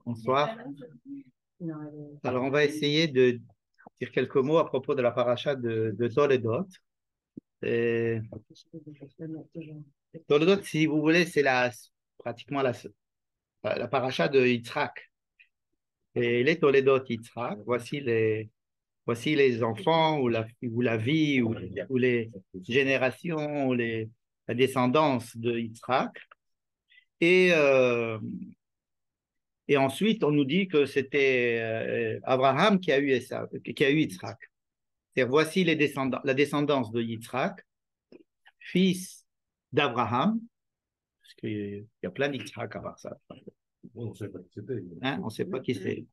Bonsoir. Alors, on va essayer de dire quelques mots à propos de la paracha de Toledot. Et Toledot, si vous voulez, c'est pratiquement la paracha de Yitzhak. Et les Toledot Yitzhak, voici les enfants ou la vie ou les générations, ou la descendance de Yitzhak. Et, euh, et ensuite, on nous dit que c'était Abraham qui a eu Yitzhak. C'est-à-dire, voici la descendance de Yitzhak, fils d'Abraham, parce qu'il y a plein d'Yitzhak à part ça. On ne sait pas qui c'était. Hein, on ne sait pas qui c'est.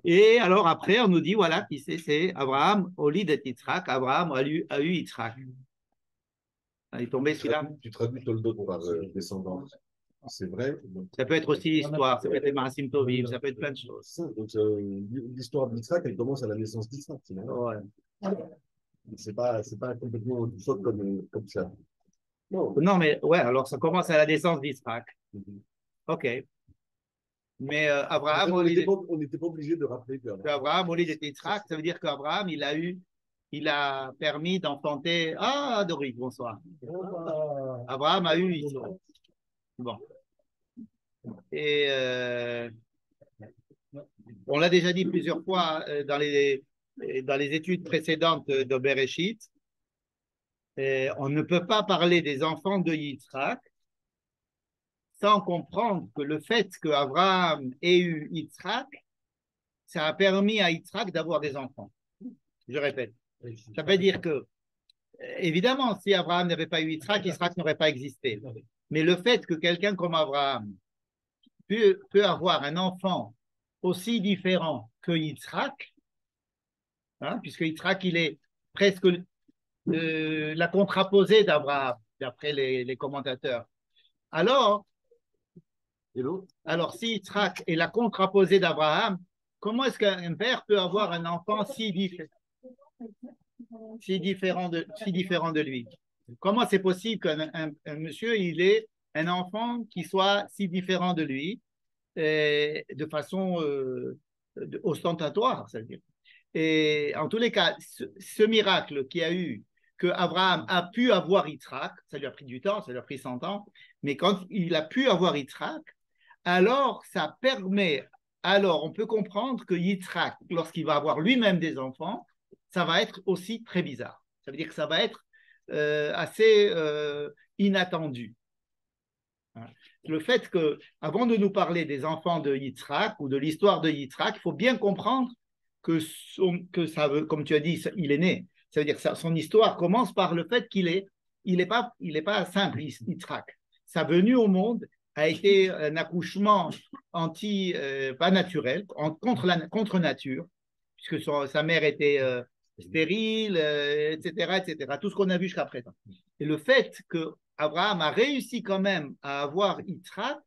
Et alors après, on nous dit, voilà, qui c'est Abraham, au lit de Yitzhak. Abraham a eu Yitzhak. Il est tombé celui-là. Tu traduis Toldot par descendance. C'est vrai. Ça peut être aussi l'histoire, ça peut être les Marasim Tovim, ça peut être plein de choses. Donc, l'histoire d'Israël, elle commence à la naissance d'Israël. Ouais. C'est pas complètement saute comme ça. Non, mais ouais, alors ça commence à la naissance d'Israël. OK. Mais Abraham, on n'était pas obligé de rappeler qu'Abraham, au lit de Yitzhak, ça veut dire qu'Abraham, il a permis d'enfanter. Ah, Doris, bonsoir. Abraham a eu Yitzhak. Bon. Et on l'a déjà dit plusieurs fois dans les études précédentes de Bereshit, on ne peut pas parler des enfants de Yitzhak sans comprendre que le fait qu'Abraham ait eu Yitzhak, ça a permis à Yitzhak d'avoir des enfants. Je répète. Ça veut dire que, évidemment, si Abraham n'avait pas eu Yitzhak, Yitzhak n'aurait pas existé. Mais le fait que quelqu'un comme Abraham peut avoir un enfant aussi différent que Yitzhak, hein, puisque Yitzhak, il est presque la contraposée d'Abraham, d'après les commentateurs. Alors, si Yitzhak est la contraposée d'Abraham, comment est-ce qu'un père peut avoir un enfant si différent de lui? Comment c'est possible qu'un monsieur, il ait un enfant qui soit si différent de lui, de façon ostentatoire, c'est-à-dire. Et en tous les cas, ce miracle qui a eu, que Abraham a pu avoir Yitzhak, ça lui a pris du temps, ça lui a pris 100 ans, mais quand il a pu avoir Yitzhak, alors ça permet, alors on peut comprendre que Yitzhak, lorsqu'il va avoir lui-même des enfants, ça va être aussi très bizarre. Ça veut dire que ça va être assez inattendu. Le fait que, avant de nous parler des enfants de Yitzhak ou de l'histoire de Yitzhak, il faut bien comprendre que ça veut, comme tu as dit, il est né. Ça veut dire que son histoire commence par le fait qu'il est pas simple, Yitzhak. Sa venue au monde a été un accouchement pas naturel, contre nature, puisque sa mère était stérile, etc., etc. Tout ce qu'on a vu jusqu'à présent. Et le fait que Abraham a réussi quand même à avoir Yitzhak,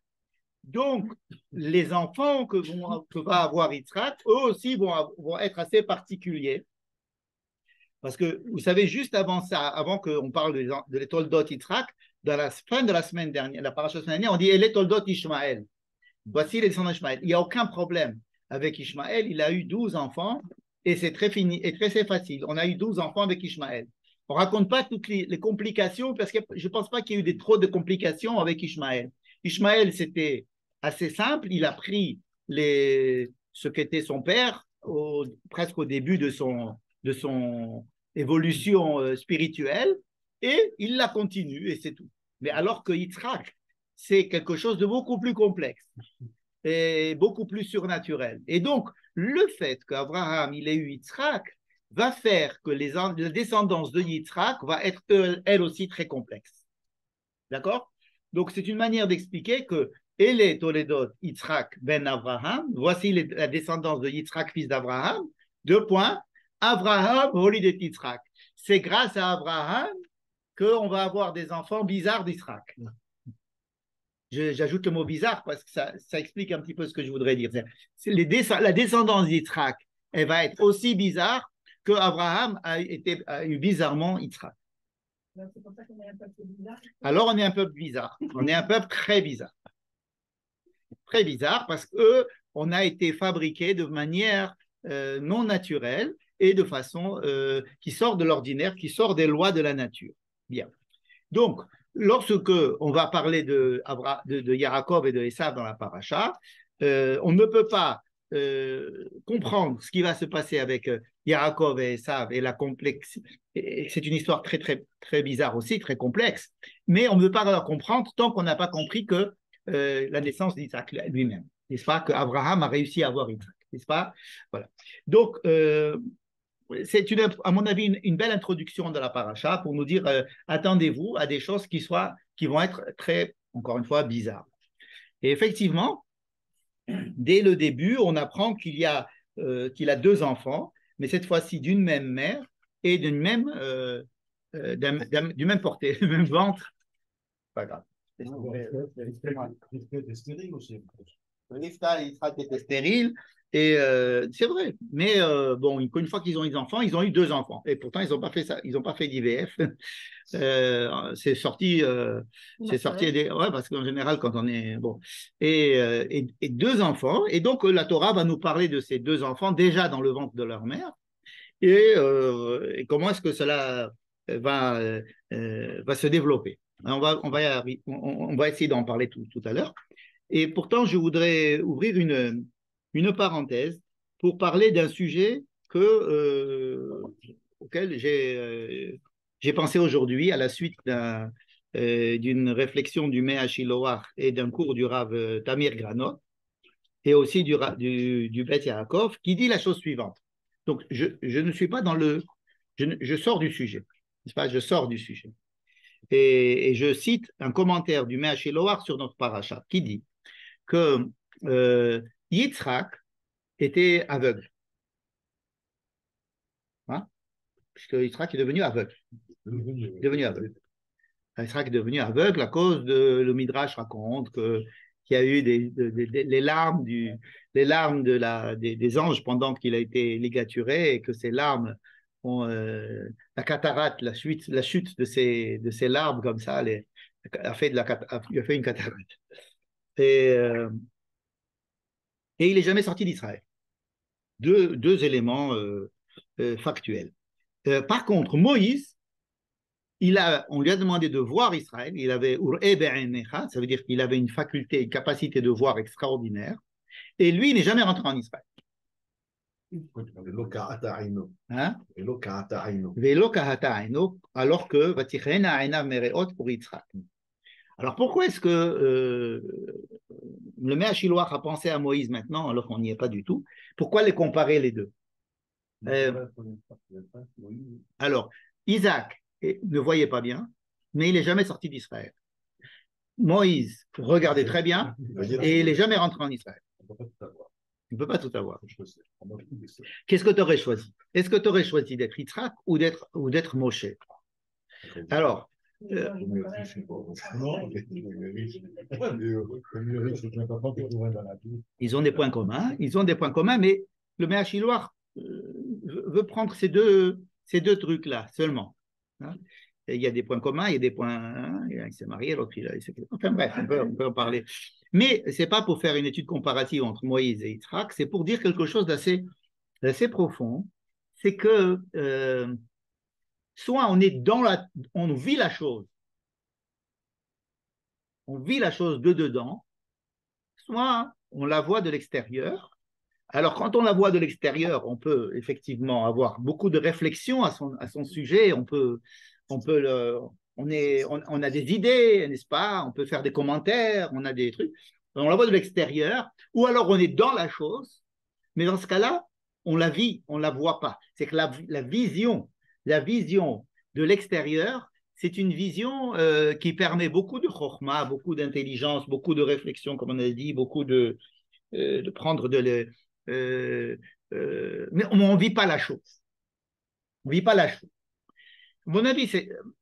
donc les enfants que va avoir Yitzhak, eux aussi vont être assez particuliers. Parce que, vous savez, juste avant ça, avant qu'on parle de les Toldot Yitzhak, dans la fin de la semaine dernière, la paracha de la semaine dernière, on dit les Toldot Ishmaël. Voici les descendants d'Ishmaël. Il n'y a aucun problème avec Ishmaël. Il a eu 12 enfants et c'est très facile. On a eu 12 enfants avec Ishmaël. On ne raconte pas toutes les complications parce que je ne pense pas qu'il y ait eu trop de complications avec Ishmaël. Ishmaël, c'était assez simple. Il a pris ce qu'était son père presque au début de son évolution spirituelle et il la continue et c'est tout. Mais alors que Yitzhak, c'est quelque chose de beaucoup plus complexe et beaucoup plus surnaturel. Et donc, le fait qu'Abraham il ait eu Yitzhak va faire que la descendance de Yitzhak va être elle aussi très complexe. D'accord? Donc, c'est une manière d'expliquer que Ele Toledot Yitzhak ben Abraham, voici la descendance de Yitzhak, fils d'Abraham, Abraham, Holy de Yitzhak. C'est grâce à Abraham qu'on va avoir des enfants bizarres d'Yitzhak. J'ajoute le mot bizarre parce que ça explique un petit peu ce que je voudrais dire. La descendance d'Yitzhak, elle va être aussi bizarre que Abraham a eu bizarrement Yitzhak. C'est pour ça qu'on est un peu bizarre. Alors on est un peuple bizarre. On est un peuple très bizarre. Très bizarre parce qu'on a été fabriqué de manière non naturelle et de façon qui sort de l'ordinaire, qui sort des lois de la nature. Bien. Donc, lorsque on va parler de Yaakov et de Esav dans la paracha, on ne peut pas comprendre ce qui va se passer avec Yaakov et Esav et la complexité. C'est une histoire très, très, très bizarre aussi, très complexe, mais on ne peut pas la comprendre tant qu'on n'a pas compris que la naissance d'Isaac lui-même, n'est-ce pas, qu'Abraham a réussi à avoir Isaac, n'est-ce pas? Voilà. Donc, c'est à mon avis une belle introduction de la paracha pour nous dire attendez-vous à des choses qui vont être très, encore une fois, bizarres. Et effectivement, dès le début, on apprend qu'il a deux enfants, mais cette fois-ci d'une même mère et du même porté, du même ventre. Pas grave. C'était stérile aussi. Yitzhak était stérile. Et c'est vrai, mais bon, une fois qu'ils ont eu des enfants, ils ont eu deux enfants. Et pourtant, ils n'ont pas fait ça, ils n'ont pas fait d'IVF. C'est sorti, ouais, parce qu'en général, quand on est bon, et deux enfants. Et donc, la Torah va nous parler de ces deux enfants déjà dans le ventre de leur mère. Et comment est-ce que cela va se développer. On va essayer d'en parler tout à l'heure. Et pourtant, je voudrais ouvrir une parenthèse pour parler d'un sujet auquel j'ai pensé aujourd'hui à la suite d'une réflexion du Mea Shiloach et d'un cours du Rav Tamir Granot et aussi du Beth Yaakov qui dit la chose suivante. Donc, je ne suis pas dans je sors du sujet, n'est-ce pas? Je sors du sujet. Et je cite un commentaire du Mea Shiloach sur notre paracha qui dit que Yitzhak était aveugle. Hein? Puisque Yitzhak est devenu aveugle. Yitzhak est devenu aveugle à cause le Midrash raconte qu'il y a eu les larmes des anges pendant qu'il a été ligaturé et que ces larmes ont la cataracte, la chute de ces larmes comme ça lui a fait une cataracte. Et il n'est jamais sorti d'Israël. Deux éléments factuels. Par contre, Moïse, on lui a demandé de voir Israël. Il avait ça veut dire qu'il avait une faculté, une capacité de voir extraordinaire. Et lui, il n'est jamais rentré en Israël. Hein? Alors que pour Yitzhak. Alors pourquoi est-ce que le Mea Shiloach a pensé à Moïse maintenant alors qu'on n'y est pas du tout? Pourquoi les comparer les deux? Alors, Isaac ne voyait pas bien, mais il n'est jamais sorti d'Israël. Moïse regardait très bien et il n'est jamais rentré en Israël. Il ne peut pas tout avoir. Qu'est-ce que tu aurais choisi? Est-ce que tu aurais choisi d'être Yitzhak ou d'être Moshe? Alors, ils ont des points communs, mais le Mea Shiloach veut prendre ces deux trucs-là seulement. Hein? Il y a des points communs, il y a des points. Il s'est marié, l'autre, enfin bref, on peut en parler. Mais ce n'est pas pour faire une étude comparative entre Moïse et Yitzhak, c'est pour dire quelque chose d'assez profond. C'est que soit on vit la chose, de dedans, soit on la voit de l'extérieur. Alors, quand on la voit de l'extérieur, on peut effectivement avoir beaucoup de réflexions à son sujet. On a des idées, n'est-ce pas? On peut faire des commentaires, on a des trucs. On la voit de l'extérieur, ou alors on est dans la chose, mais dans ce cas-là, on la vit, on ne la voit pas. C'est que la vision de l'extérieur, c'est une vision qui permet beaucoup de chokhma, beaucoup d'intelligence, beaucoup de réflexion, comme on a dit, beaucoup de prendre mais on ne vit pas la chose. On ne vit pas la chose. À mon avis,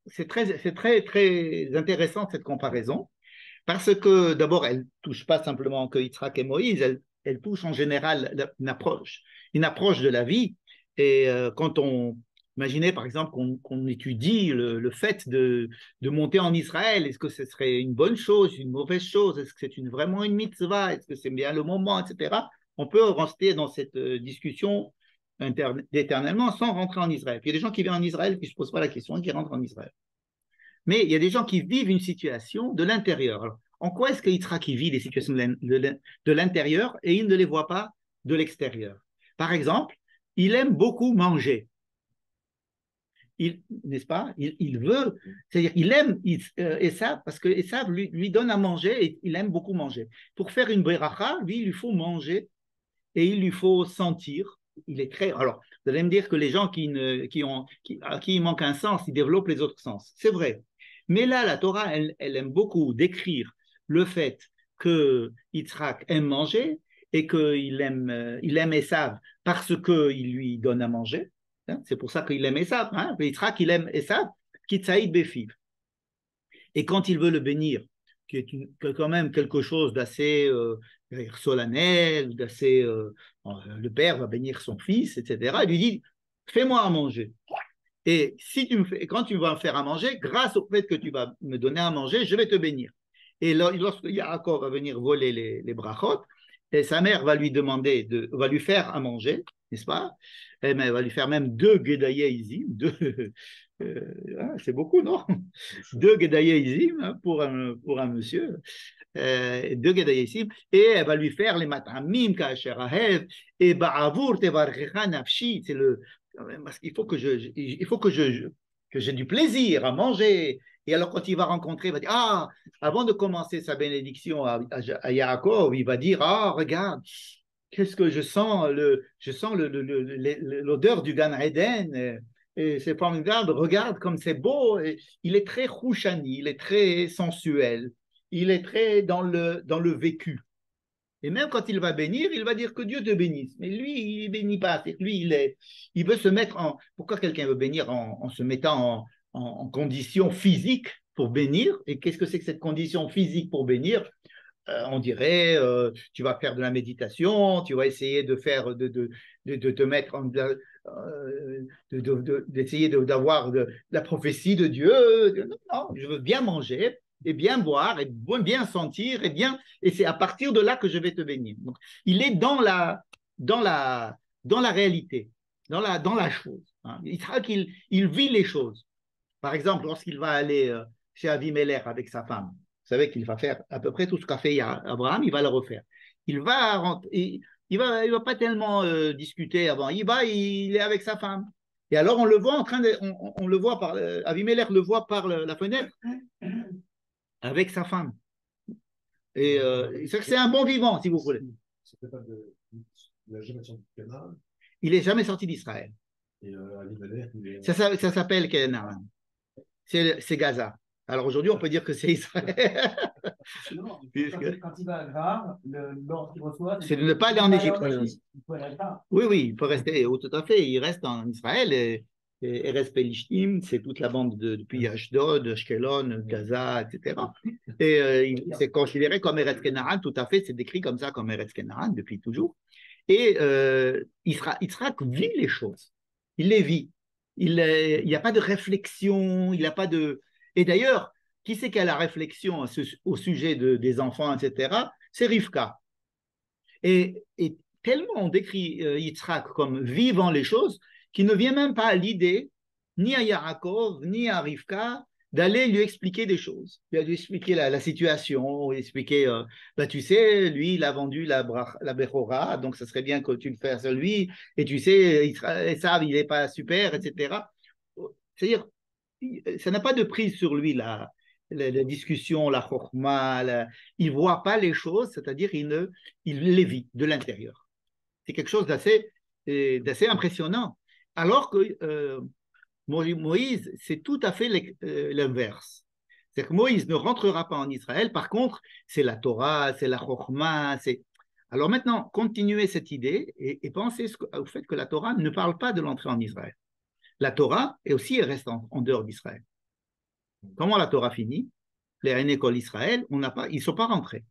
c'est très, très intéressant cette comparaison, parce que d'abord, elle ne touche pas simplement que Yitzhak et Moïse, elle touche en général une approche de la vie. Et quand on Imaginez par exemple qu'on étudie le fait de monter en Israël. Est-ce que ce serait une bonne chose, une mauvaise chose? Est-ce que c'est vraiment une mitzvah? Est-ce que c'est bien le moment, etc. On peut rester dans cette discussion éternellement sans rentrer en Israël. Puis il y a des gens qui viennent en Israël qui ne se posent pas la question et qui rentrent en Israël. Mais il y a des gens qui vivent une situation de l'intérieur. Alors, en quoi est-ce que Yitzhak vit des situations de l'intérieur et il ne les voit pas de l'extérieur? Par exemple, il aime beaucoup manger. N'est-ce pas? Il veut, c'est-à-dire il aime Esav parce que Esav lui donne à manger et il aime beaucoup manger. Pour faire une bracha, lui, il lui faut manger et il lui faut sentir. Il est très. Alors, vous allez me dire que les gens à qui il manque un sens, ils développent les autres sens. C'est vrai. Mais là, la Torah, elle aime beaucoup décrire le fait que Yitzhak aime manger et qu'il aime Esav parce qu'il lui donne à manger. C'est pour ça qu'il aime Esav. Yitzhak, il aime Esav, Kitsaïd Befiv. Et quand il veut le bénir, qui est quand même quelque chose d'assez solennel, d'assez. Le père va bénir son fils, etc. Il lui dit fais-moi à manger. Et quand tu vas me faire à manger, grâce au fait que tu vas me donner à manger, je vais te bénir. Et lorsque Yaakov va venir voler les brachot, et sa mère va lui va lui faire à manger, n'est-ce pas? Elle va lui faire même 2 Gedaye Izim, c'est beaucoup, non? 2 Gedaye Izim pour un monsieur, 2 Gedaye Izim, et elle va lui faire les matamim, kasher ahev, et ba'avur tevarchecha nafshi, parce qu'il faut que j'ai du plaisir à manger. Et alors, quand il va rencontrer, il va dire avant de commencer sa bénédiction à Yaakov, il va dire regarde, qu'est-ce que je sens l'odeur du Gan Eden. Et c'est formidable, regarde comme c'est beau. Et il est très chouchani, il est très sensuel, il est très dans le vécu. Et même quand il va bénir, il va dire que Dieu te bénisse. Mais lui, il ne bénit pas. Lui, il veut se mettre en. Pourquoi quelqu'un veut bénir en se mettant en condition physique pour bénir? Et qu'est-ce que c'est que cette condition physique pour bénir? On dirait, tu vas faire de la méditation, tu vas essayer de te mettre en. D'essayer d'avoir la prophétie de Dieu. Non, je veux bien manger et bien boire et bien sentir et c'est à partir de là que je vais te bénir. Donc, il est dans la réalité, dans la chose. Il vit les choses. Par exemple, lorsqu'il va aller chez Avimelech avec sa femme, vous savez qu'il va faire à peu près tout ce qu'a fait Abraham, il va le refaire. Il va pas tellement discuter avant. Il est avec sa femme. Et alors on le voit on le voit Avimelech le voit par la fenêtre avec sa femme. Et c'est un bon vivant, si vous voulez. Il n'a jamais sorti de Canaan. Il n'est jamais sorti d'Israël. Et Avimelech, ça s'appelle Canaan. C'est Gaza. Alors aujourd'hui, on peut dire que c'est Israël. Non, quand il va à Gra, l'ordre qu'il reçoit, c'est de ne pas aller en Égypte. Oui, il peut rester, tout à fait. Il reste en Israël. Et Erez Pelishtim, c'est toute la bande depuis Ashdod, Ashkelon, Gaza, etc. Et c'est considéré comme Eretz Kenaan, tout à fait, c'est décrit comme ça, comme Eretz Kenaan depuis toujours. Et Yitzhak vit les choses, il les vit. Il n'y a pas de réflexion, il n'y a pas de. Et d'ailleurs, qui c'est qui a la réflexion au sujet des enfants, etc. C'est Rivka. Et tellement on décrit Yitzhak comme vivant les choses, qu'il ne vient même pas à l'idée, ni à Yaakov, ni à Rivka, d'aller lui expliquer des choses. Il va lui expliquer la situation, lui expliquer, tu sais, lui, il a vendu la Bechora, donc ça serait bien que tu le fasses à lui, et tu sais, Esav, il n'est pas super, etc. C'est-à-dire, ça n'a pas de prise sur lui, la discussion, la chorma, il ne voit pas les choses, c'est-à-dire il les vit de l'intérieur. C'est quelque chose d'assez impressionnant. Alors que Moïse, c'est tout à fait l'inverse. C'est que Moïse ne rentrera pas en Israël, par contre, c'est la Torah, c'est la Chokhmah. Alors maintenant, continuez cette idée et pensez au fait que la Torah ne parle pas de l'entrée en Israël. La Torah, et aussi, elle reste en dehors d'Israël. Comment la Torah finit? Les Rénécoles Israël, ils ne sont pas rentrés.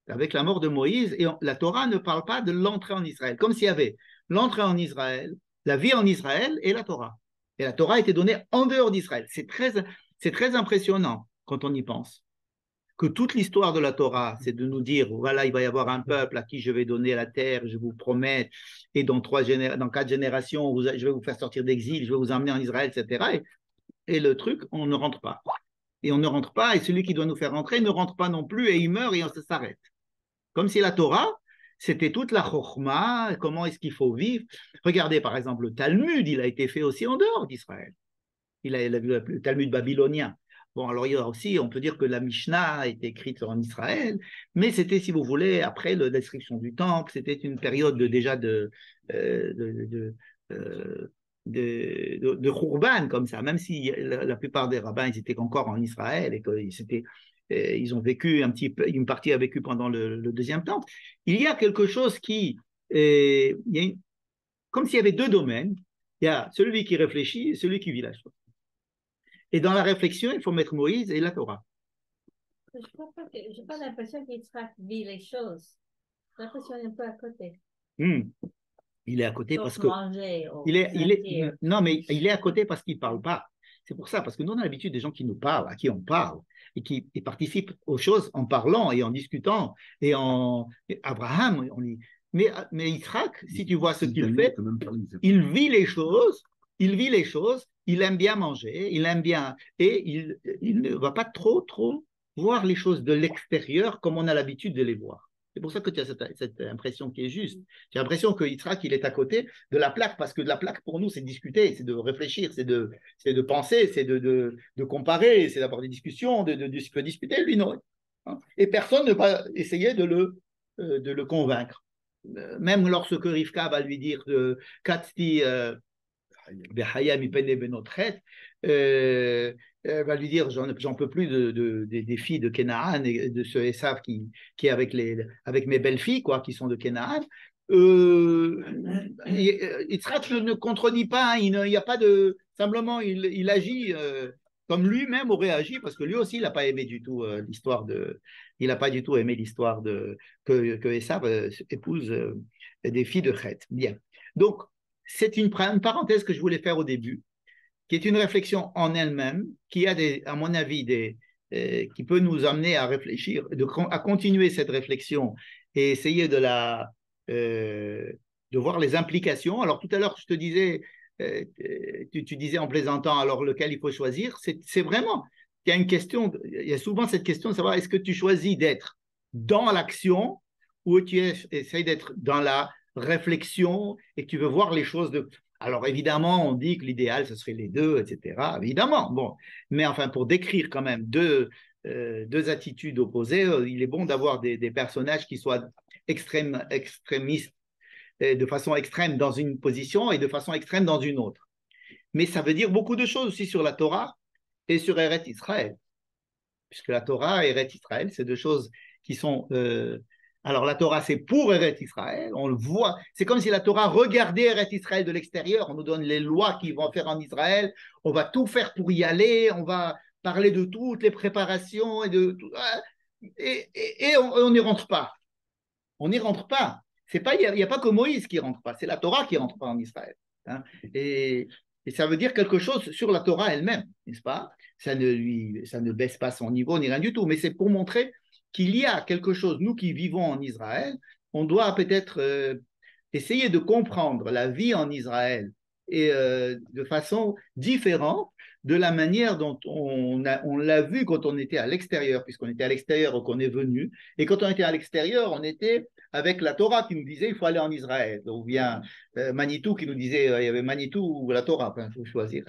Avec la mort de Moïse, et la Torah ne parle pas de l'entrée en Israël, comme s'il y avait l'entrée en Israël, la vie en Israël et la Torah. Et la Torah a été donnée en dehors d'Israël. C'est très impressionnant quand on y pense. Que toute l'histoire de la Torah, c'est de nous dire, voilà, il va y avoir un peuple à qui je vais donner la terre, je vous promets, et dans 4 générations, je vais vous faire sortir d'exil, je vais vous emmener en Israël, etc. Et le truc, on ne rentre pas. Et on ne rentre pas, et celui qui doit nous faire rentrer ne rentre pas non plus, et il meurt, et on s'arrête. Comme si la Torah, c'était toute la chokhma, comment est-ce qu'il faut vivre. Regardez, par exemple, le Talmud, il a été fait aussi en dehors d'Israël. Le Talmud babylonien. Bon, alors il y a aussi, on peut dire que la Mishnah a été écrite en Israël, mais c'était, si vous voulez, après la destruction du temple, c'était une période déjà de Khurban, comme ça, même si la plupart des rabbins, ils étaient encore en Israël et ils ont vécu un petit peu, une partie a vécu pendant le deuxième temple. Il y a quelque chose comme s'il y avait 2 domaines. Il y a celui qui réfléchit et celui qui vit la chose. Et dans la réflexion, il faut mettre Moïse et la Torah. Je n'ai pas l'impression qu'Yitzhak vit les choses. J'ai l'impression qu'il est un peu à côté. Il est à côté Sauf parce que manger, non, mais il est à côté parce qu'il ne parle pas. C'est pour ça, parce que nous, on a l'habitude des gens qui nous parlent, à qui on parle, et qui participent aux choses en parlant et en discutant. Abraham, mais Yitzhak, si tu vois ce qu'il fait, il vit les choses, il aime bien manger, il aime bien, et il ne va pas trop voir les choses de l'extérieur comme on a l'habitude de les voir. C'est pour ça que tu as cette impression qui est juste. J'ai l'impression que Yitzhak, il est à côté de la plaque, parce que la plaque, pour nous, c'est discuter, c'est de réfléchir, c'est de penser, c'est de comparer, c'est d'avoir des discussions, de discuter. Lui, non. Et personne ne va essayer de le convaincre. Même lorsque Rivka va lui dire Katsti Behaya mipene benotret, va lui dire j'en peux plus des filles de Canaan et de ce Esav qui est avec mes belles filles quoi, qui sont de Canaan. Yitzhak ne contredit pas, il n'y a pas de simplement il agit comme lui-même aurait agi, parce que lui aussi il n'a pas aimé du tout il n'a pas du tout aimé l'histoire que Esav épouse des filles de Chet. Bien. Donc c'est une parenthèse que je voulais faire au début, qui est une réflexion en elle-même, qui a, à mon avis, qui peut nous amener à réfléchir, à continuer cette réflexion et essayer de voir les implications. Alors tout à l'heure, je te disais, tu disais en plaisantant, alors lequel il faut choisir. C'est vraiment, il y a une question, il y a souvent cette question de savoir est-ce que tu choisis d'être dans l'action ou tu essayes d'être dans la réflexion et que tu veux voir les choses de... Alors évidemment, on dit que l'idéal, ce serait les deux, etc. Évidemment, bon. Mais enfin, pour décrire quand même deux attitudes opposées, il est bon d'avoir des personnages qui soient extrémistes, de façon extrême dans une position et de façon extrême dans une autre. Mais ça veut dire beaucoup de choses aussi sur la Torah et sur Eretz Israël. Puisque la Torah et Eretz Israël, c'est 2 choses qui sont... Alors la Torah, c'est pour Eretz Israël, on le voit. C'est comme si la Torah regardait Eretz Israël de l'extérieur, on nous donne les lois qu'ils vont faire en Israël, on va tout faire pour y aller, on va parler de toutes les préparations et on n'y rentre pas. On n'y rentre pas. Il n'y a pas que Moïse qui ne rentre pas, c'est la Torah qui ne rentre pas en Israël. Hein. Et ça veut dire quelque chose sur la Torah elle-même, n'est-ce pas? Ça ne baisse pas son niveau ni rien du tout, mais c'est pour montrer qu'il y a quelque chose, nous qui vivons en Israël, on doit peut-être essayer de comprendre la vie en Israël et de façon différente de la manière dont on l'a vu quand on était à l'extérieur, puisqu'on était à l'extérieur ou qu'on est venu. Et quand on était à l'extérieur, on était avec la Torah qui nous disait il faut aller en Israël. Ou bien Manitou qui nous disait il y avait Manitou ou la Torah, il faut choisir.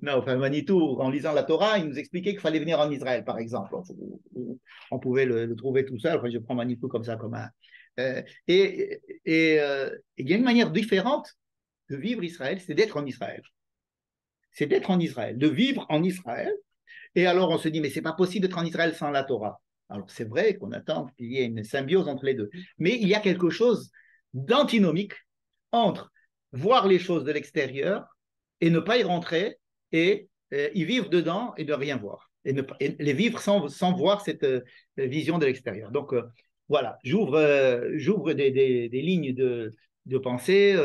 Non, enfin Manitou, en lisant la Torah, il nous expliquait qu'il fallait venir en Israël, par exemple. On pouvait le trouver tout seul. Enfin, je prends Manitou comme ça, comme un. Il y a une manière différente de vivre Israël, c'est d'être en Israël. C'est d'être en Israël, de vivre en Israël. Et alors on se dit, mais c'est pas possible d'être en Israël sans la Torah. Alors c'est vrai qu'on attend qu'il y ait une symbiose entre les deux. Mais il y a quelque chose d'antinomique entre voir les choses de l'extérieur et ne pas y rentrer et y vivre dedans et ne rien voir. Et les vivre sans voir cette vision de l'extérieur. Donc voilà, j'ouvre des lignes de pensée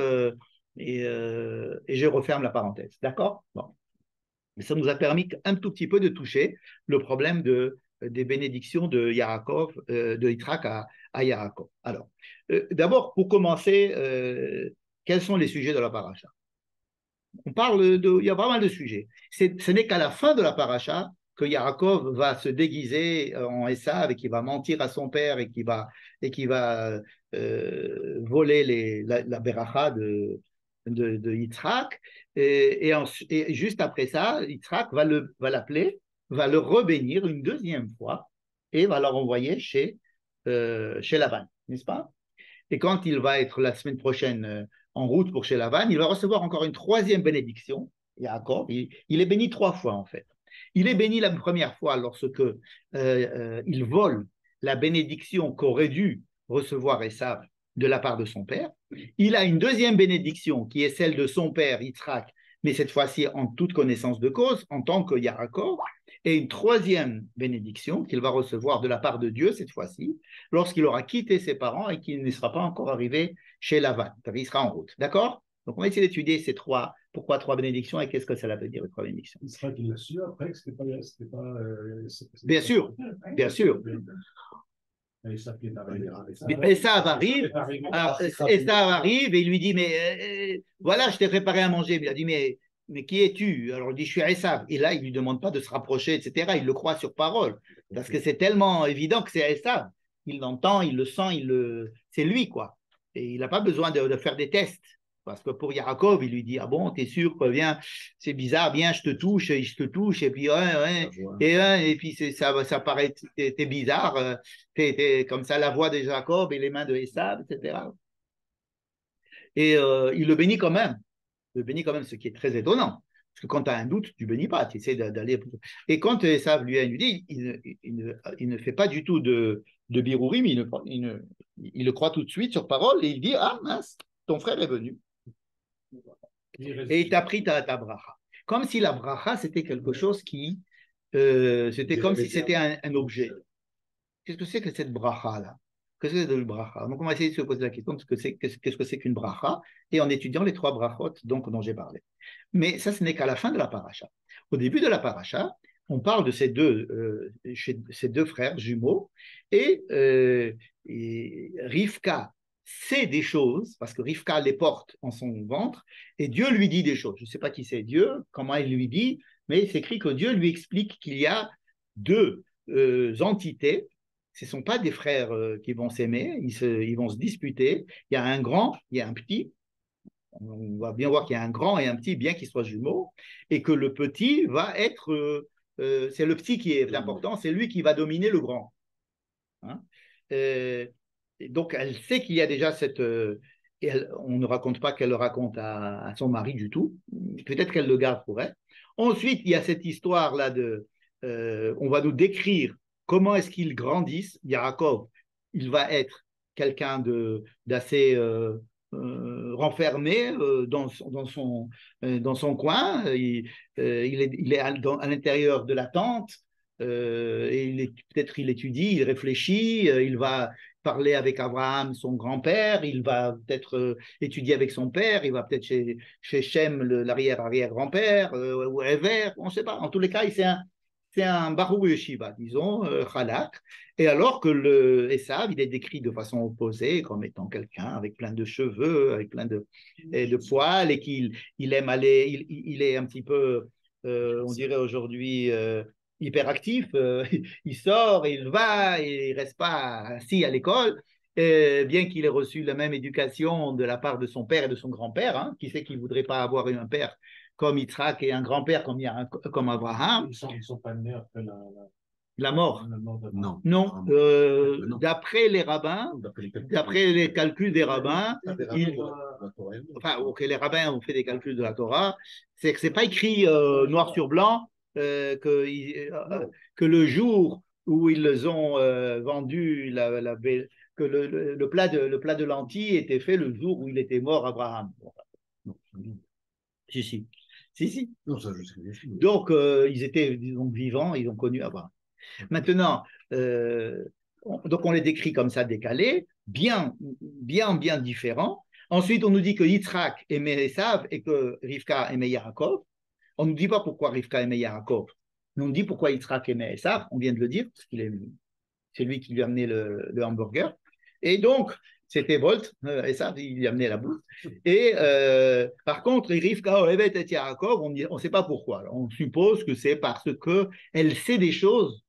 Et je referme la parenthèse. D'accord? Bon. Mais ça nous a permis un tout petit peu de toucher le problème des bénédictions de Yaakov, de Yitzhak à Yaakov. Alors, d'abord, pour commencer, quels sont les sujets de la paracha? Il y a pas mal de sujets. Ce n'est qu'à la fin de la paracha que Yaakov va se déguiser en Esav et qui va mentir à son père et qui va voler la beracha de Yitzhak. Et juste après ça, Yitzhak va l'appeler, va le rebénir une deuxième fois et va le renvoyer chez Laban, n'est-ce pas? Et quand il va être la semaine prochaine en route pour chez Laban, il va recevoir encore une troisième bénédiction. Yaakov, il est béni 3 fois en fait. Il est béni la première fois lorsque il vole la bénédiction qu'aurait dû recevoir Esav de la part de son père. Il a une deuxième bénédiction qui est celle de son père Yitzhak, mais cette fois-ci en toute connaissance de cause, en tant que Yaakov, et une troisième bénédiction qu'il va recevoir de la part de Dieu cette fois-ci, lorsqu'il aura quitté ses parents et qu'il ne sera pas encore arrivé chez Lavan. Il sera en route. D'accord? Donc on va essayer d'étudier pourquoi 3 bénédictions et qu'est-ce que ça veut dire, les 3 bénédictions. Il sera qu'il l'a su après que c'était pas. Bien sûr, bien sûr. Esav arrive, et il lui dit, mais voilà, je t'ai préparé à manger. Il a dit, mais qui es-tu? Alors il dit, je suis Esav. Et là, il ne lui demande pas de se rapprocher, etc. Il le croit sur parole, parce que c'est tellement évident que c'est Esav. Il l'entend, il le sent, c'est lui, quoi. Et il n'a pas besoin de faire des tests. Parce que pour Yaakov, il lui dit, ah bon, t'es sûr, viens, c'est bizarre, viens, je te touche, et puis, et puis ça paraît, t'es bizarre, t'es comme ça, la voix de Jacob et les mains de Esav, etc. Et il le bénit quand même. Il le bénit quand même, ce qui est très étonnant. Parce que quand tu as un doute, tu ne bénis pas, tu essaies d'aller. Et quand Esav lui dit, il ne fait pas du tout de birourim, il le croit tout de suite sur parole et il dit, ah mince, ton frère est venu. Et il t'a pris ta bracha. Comme si la bracha, c'était quelque chose qui. C'était comme si c'était un objet. Qu'est-ce que c'est que cette bracha-là? Qu'est-ce que c'est de la bracha? Donc, on va essayer de se poser la question qu'est-ce que c'est qu'une bracha, et en étudiant les 3 brachot dont j'ai parlé. Mais ça, ce n'est qu'à la fin de la paracha. Au début de la paracha, on parle de ces deux frères jumeaux, et Rivka sait des choses, parce que Rivka les porte en son ventre, et Dieu lui dit des choses. Je ne sais pas qui c'est Dieu, comment il lui dit, mais c'est écrit que Dieu lui explique qu'il y a 2 entités. Ce ne sont pas des frères qui vont s'aimer, ils vont se disputer. Il y a un grand, il y a un petit. On va bien voir qu'il y a un grand et un petit, bien qu'ils soient jumeaux, et que le petit va être, c'est le petit qui est important, c'est lui qui va dominer le grand. Hein? Donc elle sait qu'il y a déjà cette... on ne raconte pas qu'elle le raconte à son mari du tout, peut-être qu'elle le garde pour elle. Ensuite, il y a cette histoire-là on va nous décrire comment est-ce qu'ils grandissent. Yaakov, il va être quelqu'un d'assez renfermé dans son coin. Il est à l'intérieur de la tente. Et peut-être il étudie, il réfléchit, il va parler avec Abraham, son grand-père, il va peut-être étudier avec son père, il va peut-être chez Shem, l'arrière-arrière-grand-père, ou Ever, on ne sait pas. En tous les cas, c'est un Barou Yeshiva, disons, Chalak. Et alors que Esav, il est décrit de façon opposée, comme étant quelqu'un avec plein de cheveux, avec plein de poils, et qu'il aime aller, il est un petit peu, on dirait aujourd'hui, hyperactif. Il sort, il va, et il ne reste pas assis à l'école. Bien qu'il ait reçu la même éducation de la part de son père et de son grand-père, hein, qui sait qu'il ne voudrait pas avoir un père comme Yitzhak et un grand-père comme Abraham. Ils sont pas nés après la mort. Non. Non. D'après les rabbins, d'après les calculs des rabbins, les rabbins ont fait des calculs de la Torah, c'est que c'est pas écrit noir sur blanc que le jour où ils ont vendu que le plat de lentilles était fait le jour où il était mort Abraham. Non. Si. Non, ça, je sais. Donc, ils étaient disons, vivants, ils ont connu Abraham. Maintenant, donc on les décrit comme ça décalés, bien différents. Ensuite, on nous dit que Yitzhak aimait Esav et que Rivka aimait Yaakov. On ne nous dit pas pourquoi Rivka aimait Yaakov, mais on nous dit pourquoi Yitzhak aimait Esav. On vient de le dire, parce qu'il est, c'est lui qui lui a amené le hamburger. Et donc, c'était Bolt, Esav, il lui a amené la bouffe. Et par contre, Rivka Ohevet et Yaakov, on ne sait pas pourquoi. Alors, on suppose que c'est parce qu'elle sait des choses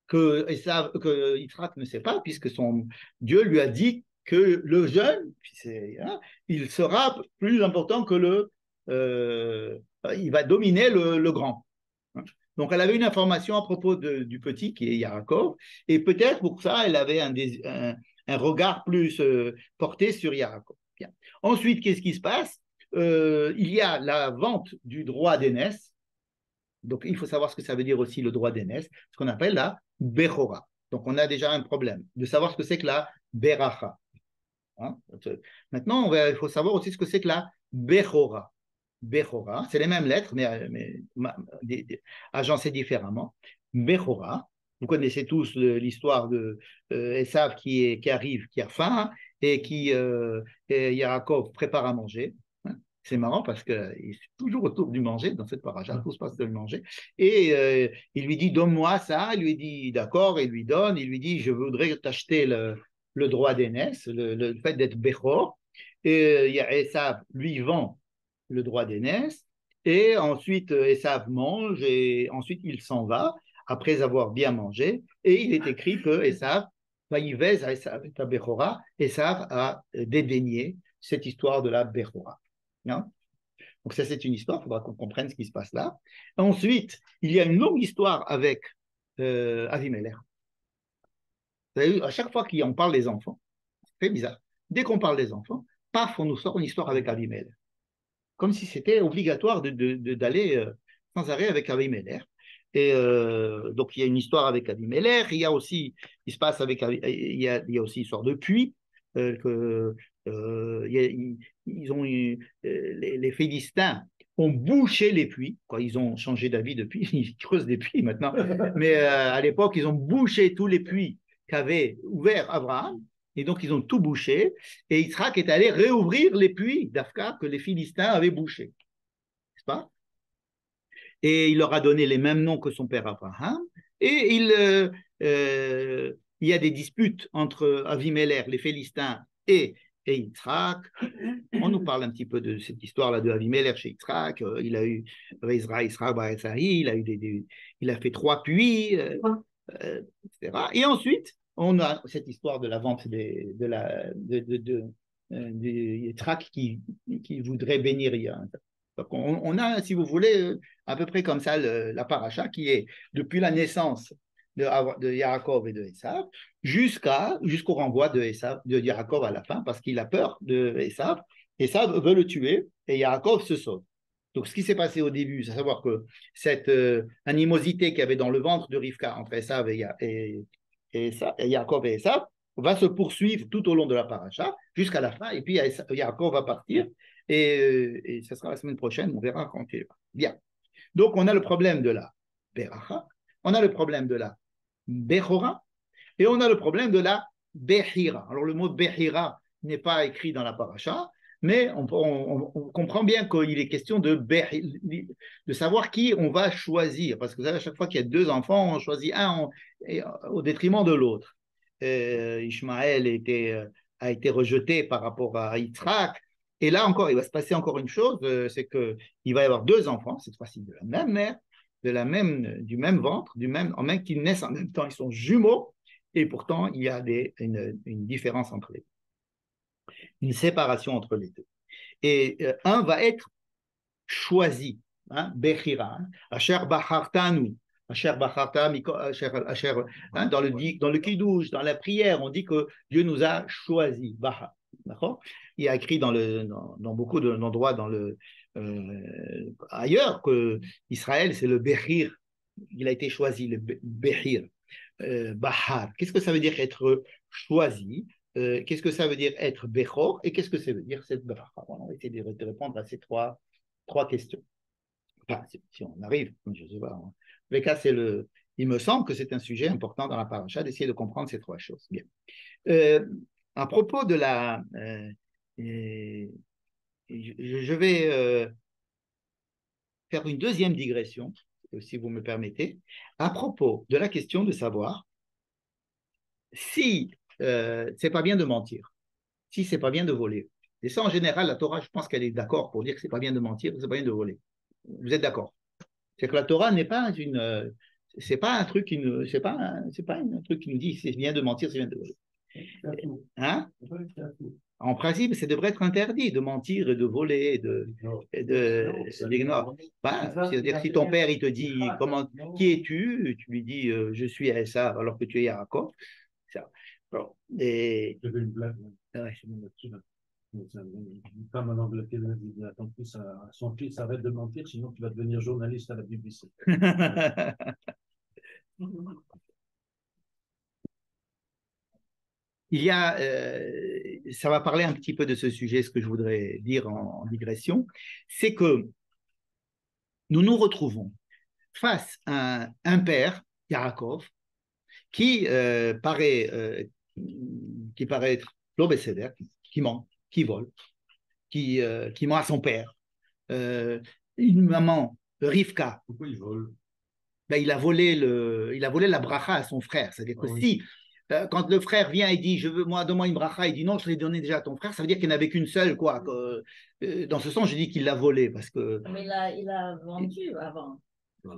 que Yitzhak ne sait pas, puisque son Dieu lui a dit que le jeune, il sera plus important que il va dominer le grand. Donc, elle avait une information à propos du petit, qui est Yaakov, et peut-être pour ça, elle avait un regard plus porté sur Yaakov. Bien. Ensuite, qu'est-ce qui se passe? Il y a la vente du droit d'aînesse. Donc, il faut savoir ce que ça veut dire aussi le droit d'aînesse, ce qu'on appelle la Bechora. Donc, on a déjà un problème de savoir ce que c'est que la Beracha. Hein? Maintenant, il faut savoir aussi ce que c'est que la Bechora. Bechora, c'est les mêmes lettres, mais agencées différemment. Bechora, vous connaissez tous l'histoire de Esav qui arrive, qui a faim, et et Yaakov prépare à manger. C'est marrant parce qu'il est toujours autour du manger, dans cette paracha, tout se passe de le manger. Et il lui dit, donne-moi ça. Il lui dit, d'accord, il lui donne. Il lui dit, je voudrais t'acheter le droit d'aînesse, le fait d'être Bechor. Et Esav lui vend le droit d'aînesse. Et ensuite, Esav mange et ensuite il s'en va après avoir bien mangé. Et il est écrit que Esav, Esav a dédaigné cette histoire de la Bechora. Non? Donc ça, c'est une histoire, il faudra qu'on comprenne ce qui se passe là. Ensuite, il y a une longue histoire avec Avimelech. Vous avez vu, à chaque fois qu'on parle des enfants, c'est très bizarre. Dès qu'on parle des enfants, paf, on nous sort une histoire avec Avimelech. Comme si c'était obligatoire d'aller sans arrêt avec Avimelech. Et donc, il y a une histoire avec Avimelech. Il y a aussi, il se passe avec, il y a aussi une histoire de puits. Ils ont les Philistins ont bouché les puits, quoi. Ils ont changé d'avis depuis, ils creusent des puits maintenant, mais à l'époque, ils ont bouché tous les puits qu'avait ouvert Abraham, et donc ils ont tout bouché, et Yitzhak est allé réouvrir les puits d'Afka que les Philistins avaient bouchés, n'est-ce pas? Et il leur a donné les mêmes noms que son père Abraham, et il y a des disputes entre Avimelech, les Philistins, et Yitzhak. On nous parle un petit peu de cette histoire-là de Avimelech chez Yitzhak. Il a eu il a fait 3 puits, etc. Et ensuite, on a cette histoire de la vente de Yitzhak qui voudrait bénir. Donc on a, si vous voulez, à peu près comme ça la paracha qui est depuis la naissance de Yaakov et de Esav jusqu'au renvoi de Yaakov à la fin parce qu'il a peur de Esav. Esav veut le tuer et Yaakov se sauve. Donc ce qui s'est passé au début, c'est à savoir que cette animosité qu'il y avait dans le ventre de Rivka entre Esav et Yaakov et Esav va se poursuivre tout au long de la paracha jusqu'à la fin et puis Yaakov va partir et ce sera la semaine prochaine, on verra quand il va. Bien. Donc on a le problème de la Beracha, on a le problème de la Bechora, et on a le problème de la Bechira. Alors le mot Bechira n'est pas écrit dans la paracha, mais on comprend bien qu'il est question de savoir qui on va choisir, parce que à chaque fois qu'il y a 2 enfants, on choisit un au détriment de l'autre. Ishmaël a été rejeté par rapport à Yitzhak, et là encore, il va se passer encore une chose, c'est qu'il va y avoir 2 enfants, cette fois-ci de la même mère, du même ventre, en même qui naissent en même temps, ils sont jumeaux, et pourtant il y a une différence entre les deux, une séparation entre les deux. Et un va être choisi, hein, Bechira, Asher Bachartanu, Asher Bacharta, dans le Kiddush, dans la prière, on dit que Dieu nous a choisis, Baha, d'accord? Il y a écrit dans beaucoup d'endroits ailleurs que Israël c'est le Bechir, il a été choisi, le Bechir, Bahar. Qu'est-ce que ça veut dire être choisi? Qu'est-ce que ça veut dire être Bechor? Et qu'est-ce que ça veut dire cette Beracha? On va essayer de répondre à ces trois questions. Enfin, si on arrive, je ne sais pas. En les cas, il me semble que c'est un sujet important dans la paracha d'essayer de comprendre ces 3 choses. Bien. À propos de Et je vais faire une deuxième digression, si vous me permettez, à propos de la question de savoir si c'est pas bien de mentir, si c'est pas bien de voler. Et ça, en général, la Torah, je pense qu'elle est d'accord pour dire que c'est pas bien de mentir, c'est pas bien de voler. Vous êtes d'accord? C'est que la Torah n'est pas c'est pas un truc c'est pas un truc qui nous dit c'est bien de mentir, c'est bien de voler. Hein? En principe, ça devrait être interdit de mentir et de voler d'ignorer. C'est-à-dire si ton père il te dit qui es-tu, tu lui dis je suis Esav alors que tu es Yaakov. Ça. Bon. Et... Il y avait une blague. Ouais. Une femme en Angleterre a dit à ton fils, à son fils, arrête de mentir, sinon tu vas devenir journaliste à la BBC. Il y a, ça va parler un petit peu de ce sujet, ce que je voudrais dire en digression, c'est que nous nous retrouvons face à un père, Yaakov, qui paraît être l'obécédère, qui ment, qui vole, qui ment à son père. Une maman, Rivka. Pourquoi il vole? Ben, il a volé la bracha à son frère. C'est-à-dire que si, quand le frère vient et dit, donne-moi une bracha, il dit non, je l'ai donné déjà à ton frère, ça veut dire qu'il n'y en avait qu'une seule, quoi. Dans ce sens, je dis qu'il l'a volé parce que. Mais il a vendu avant.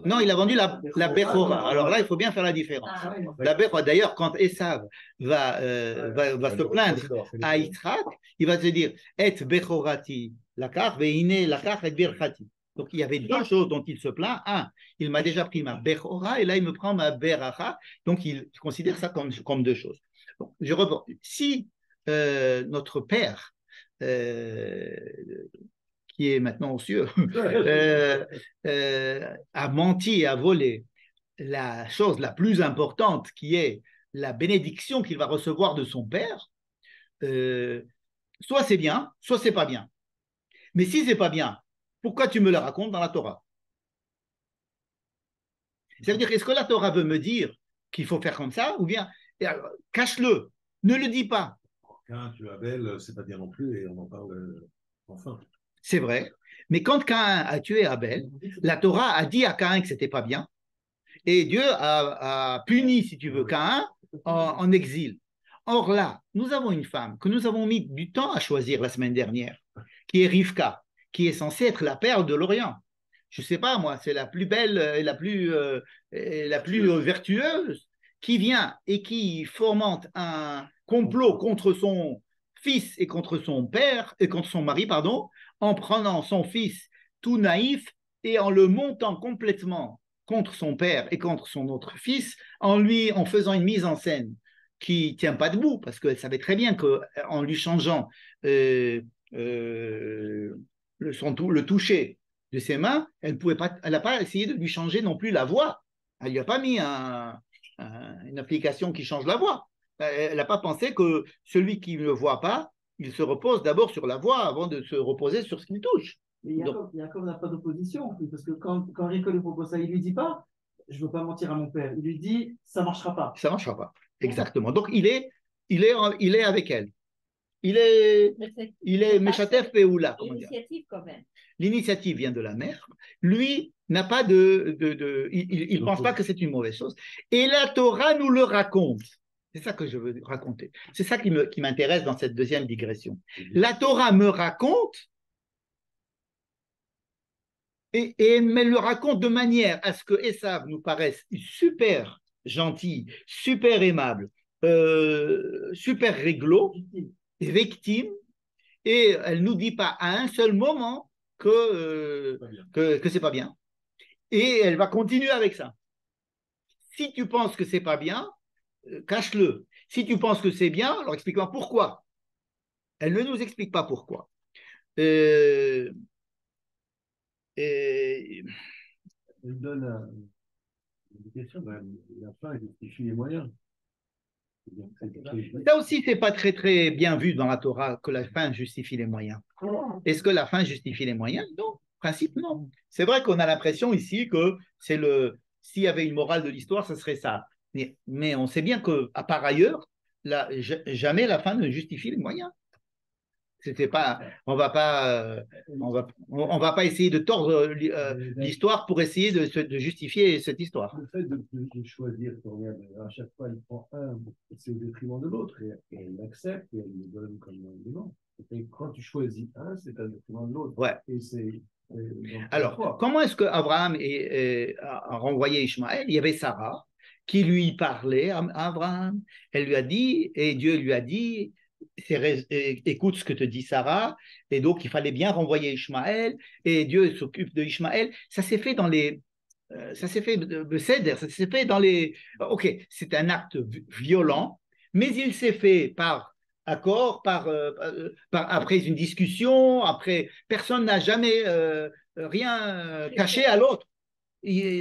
Non, il a vendu la Bechora. Alors là, il faut bien faire la différence. La Bechora, d'ailleurs, quand Esav va se plaindre à Yitzhak, il va se dire Et Bechorati lakar, veine lakar et birchati. Donc il y avait deux choses dont il se plaint. Un, il m'a déjà pris ma Bechora et là il me prend ma Beracha. Donc il considère ça comme deux choses. Donc, je reprends. Si notre père qui est maintenant aux cieux, a menti et a volé la chose la plus importante qui est la bénédiction qu'il va recevoir de son père, soit c'est bien, soit c'est pas bien. Mais si c'est pas bien, pourquoi tu me le racontes dans la Torah? Ça veut dire, est-ce que la Torah veut me dire qu'il faut faire comme ça, ou bien cache-le, ne le dis pas. Quand tu as Abel, c'est pas bien non plus, et on en parle enfin. C'est vrai, mais quand Caïn a tué Abel, la Torah a dit à Caïn que c'était pas bien, et Dieu a puni, si tu veux, Caïn en exil. Or là, nous avons une femme que nous avons mis du temps à choisir la semaine dernière, qui est Rivka, qui est censée être la perle de l'Orient. Je ne sais pas, moi, c'est la plus belle et la plus vertueuse, qui vient et qui fomente un complot contre son fils et contre son père, et contre son mari, pardon, en prenant son fils tout naïf et en le montant complètement contre son père et contre son autre fils, en faisant une mise en scène qui tient pas debout, parce qu'elle savait très bien qu'en lui changeant le toucher de ses mains, elle n'a pas essayé de lui changer non plus la voix. Elle lui a pas mis une application qui change la voix. Elle n'a pas pensé que celui qui ne le voit pas, il se repose d'abord sur la voix avant de se reposer sur ce qu'il touche. Mais Jacob n'a pas d'opposition, parce que quand Rico lui propose ça, il lui dit pas je veux pas mentir à mon père. Il lui dit ça marchera pas. Ça marchera pas. Exactement. Donc il est avec elle. Il est Meshatef Peoula. L'initiative quand même. L'initiative vient de la mère. Lui n'a pas il ne pense pas que c'est une mauvaise chose. Et la Torah nous le raconte. C'est ça que je veux raconter. C'est ça qui m'intéresse dans cette deuxième digression. La Torah me raconte et elle me le raconte de manière à ce que Esav nous paraisse super gentil, super aimable, super réglo, victime, et elle ne nous dit pas à un seul moment que c'est pas bien. Et elle va continuer avec ça. Si tu penses que c'est pas bien, cache-le. Si tu penses que c'est bien, alors explique-moi pourquoi. Elle ne nous explique pas pourquoi. Il donne une question, la fin justifie les moyens. Ça aussi, c'est pas très très bien vu dans la Torah que la fin justifie les moyens. Est-ce que la fin justifie les moyens? Non, en principe non. C'est vrai qu'on a l'impression ici que s'il y avait une morale de l'histoire, ce serait ça. Mais on sait bien que, par ailleurs, jamais la fin ne justifie les moyens. C'était pas, on va pas essayer de tordre l'histoire pour essayer de justifier cette histoire. Le fait de choisir, à chaque fois, il prend un, c'est au détriment de l'autre, et il l'accepte et il le donne comme un élément. Et quand tu choisis un, c'est au détriment de l'autre. Ouais. Et c'est. Alors, comment est-ce qu'Abraham a renvoyé Ishmaël? Il y avait Sarah qui lui parlait à Abraham. Elle lui a dit, et Dieu lui a dit, écoute ce que te dit Sarah, et donc il fallait bien renvoyer Ishmaël, et Dieu s'occupe de Ishmaël. Ça s'est fait dans les. Ça s'est fait de Seder, ça s'est fait dans les. Ok, c'est un acte violent, mais il s'est fait par accord, après une discussion, après. Personne n'a jamais rien caché à l'autre.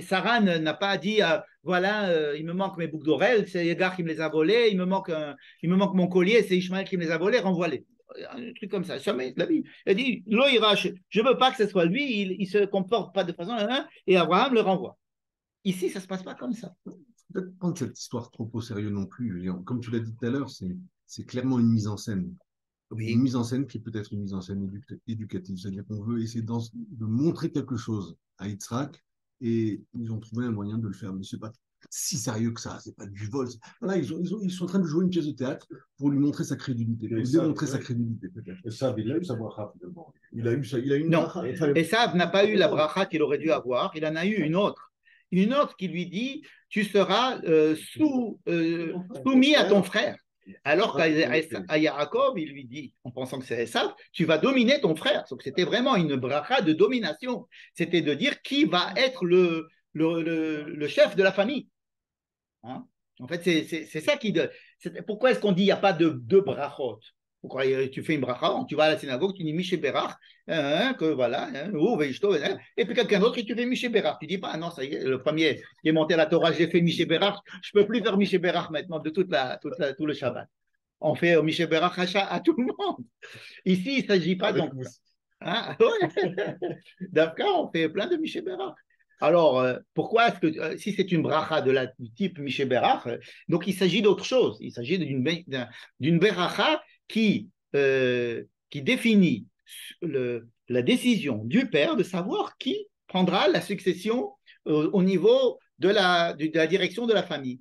Sarah n'a pas dit voilà, il me manque mes boucles d'oreilles, c'est Agar qui me les a volées, il me manque mon collier, c'est Ishmaël qui me les a volés, renvoie-les. Un truc comme ça, jamais la Bible. Elle dit Loïrach, je ne veux pas que ce soit lui, il ne se comporte pas de façon. Et Abraham le renvoie. Ici, ça ne se passe pas comme ça. Peut-être prendre cette histoire trop au sérieux non plus. Comme tu l'as dit tout à l'heure, c'est clairement une mise en scène. Oui. Une mise en scène qui est peut-être une mise en scène éducative. C'est-à-dire qu'on veut essayer de montrer quelque chose à Yitzhak et ils ont trouvé un moyen de le faire. Mais ce n'est pas si sérieux que ça. Ce n'est pas du vol. Voilà, ils sont en train de jouer une pièce de théâtre pour lui montrer sa crédulité, pour lui démontrer sa crédulité peut-être. Et ça, il a eu sa bracha finalement. Il a eu une non. bracha. Esav n'a pas eu la bracha qu'il aurait dû avoir. Il en a eu une autre. Une autre qui lui dit tu seras soumis à ton frère. Alors qu'à Yaakov, il lui dit, en pensant que c'est Esav, tu vas dominer ton frère. Donc c'était vraiment une bracha de domination. C'était de dire qui va être le chef de la famille. Hein? En fait, c'est ça qui. Pourquoi est-ce qu'on dit qu'il n'y a pas de deux brachot? Pourquoi tu fais une bracha, tu vas à la synagogue, tu dis Miché Berach, que voilà, et puis quelqu'un d'autre, tu fais Miché Berach. Tu dis pas, non, ça y est, le premier qui est monté à la Torah, j'ai fait Miché Berach, je peux plus faire Miché Berach maintenant de tout le Shabbat. On fait Miché Berach à tout le monde. Ici, il ne s'agit pas donc. Hein? D'accord, on fait plein de Miché Berach. Alors, pourquoi est-ce que, si c'est une bracha du type Miché Berach, donc il s'agit d'autre chose. Il s'agit d'une bracha qui définit la décision du père de savoir qui prendra la succession au niveau de la direction de la famille.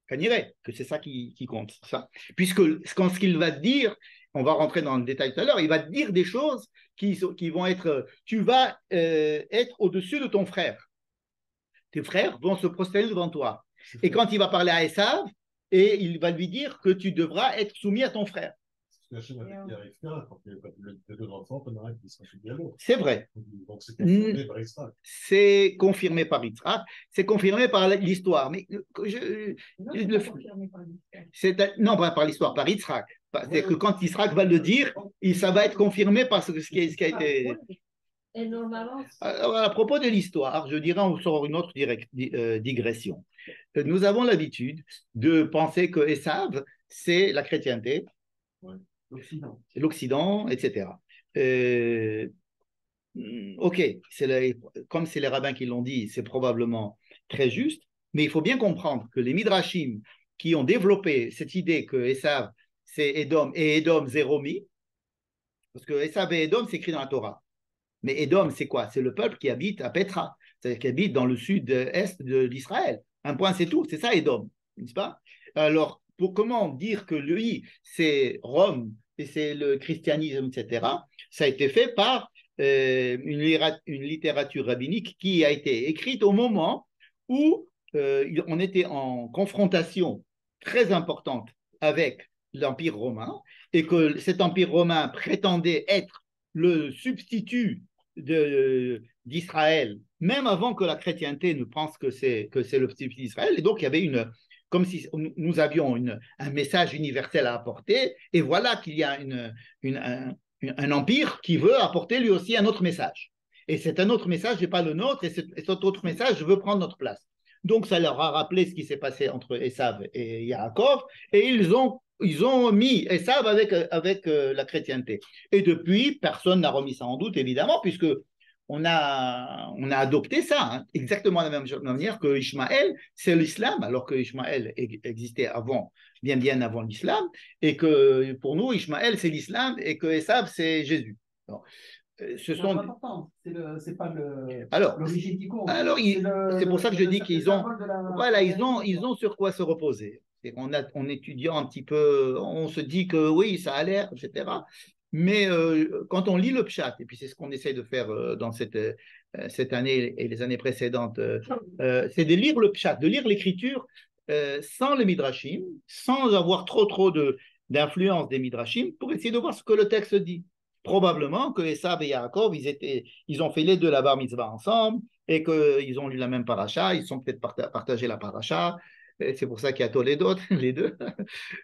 Que c'est ça qui compte. Ça. Puisque ce qu'il va dire, on va rentrer dans le détail tout à l'heure, il va dire des choses qui vont être, tu vas être au-dessus de ton frère. Tes frères vont se prosterner devant toi. Et quand il va parler à Esav, et il va lui dire que tu devras être soumis à ton frère. C'est vrai. C'est confirmé par Yitzhak. C'est confirmé par l'histoire. Mais non, pas par l'histoire, par Yitzhak. C'est que quand Yitzhak va le dire, ça va être confirmé par ce qui a été. Et normalement, alors, à propos de l'histoire, je dirais on sort une autre digression. Nous avons l'habitude de penser que Esav, c'est la chrétienté, l'Occident, etc. Ok, comme c'est les rabbins qui l'ont dit, c'est probablement très juste, mais il faut bien comprendre que les Midrashim qui ont développé cette idée que Esav, c'est Édom, et Édom, c'est Romi, parce que Esav et Édom, c'est écrit dans la Torah. Mais Édom, c'est quoi? C'est le peuple qui habite à Petra, c'est-à-dire qui habite dans le sud-est d'Israël. Un point, c'est tout. C'est ça, Édom, n'est-ce pas? Alors, comment dire que lui, c'est Rome et c'est le christianisme, etc., ça a été fait par une littérature rabbinique qui a été écrite au moment où on était en confrontation très importante avec l'Empire romain et que cet Empire romain prétendait être le substitut d'Israël, même avant que la chrétienté ne pense que c'est le substitut d'Israël. Et donc, il y avait comme si nous avions un message universel à apporter, et voilà qu'il y a un empire qui veut apporter lui aussi un autre message. Et c'est un autre message, n'est pas le nôtre, et cet autre message veut prendre notre place. Donc, ça leur a rappelé ce qui s'est passé entre Esav et Yaakov, et ils ont mis Esav avec la chrétienté. Et depuis, personne n'a remis ça en doute, évidemment, puisque on a adopté ça, hein, exactement de la même manière que Ishmaël, c'est l'islam, alors que Ishmaël existait avant, bien avant l'islam, et que pour nous, Ishmaël, c'est l'islam, et que Esav, c'est Jésus. Alors, ce sont... important. C'est pas Alors, l'origine qui compte. alors c'est pour ça que je dis qu'ils ont, voilà, ils ont sur quoi se reposer. En étudiant un petit peu, on se dit que oui, ça a l'air, etc. Mais quand on lit le pshat, et puis c'est ce qu'on essaie de faire dans cette année et les années précédentes, c'est de lire le pshat, de lire l'écriture sans les midrashim, sans avoir trop d'influence des midrashim, pour essayer de voir ce que le texte dit. Probablement que Esav et Yaakov, ils ont fait les deux la bar mitzvah ensemble, et qu'ils ont lu la même paracha, ils ont peut-être partagé la paracha. C'est pour ça qu'il y a Toledot, les deux.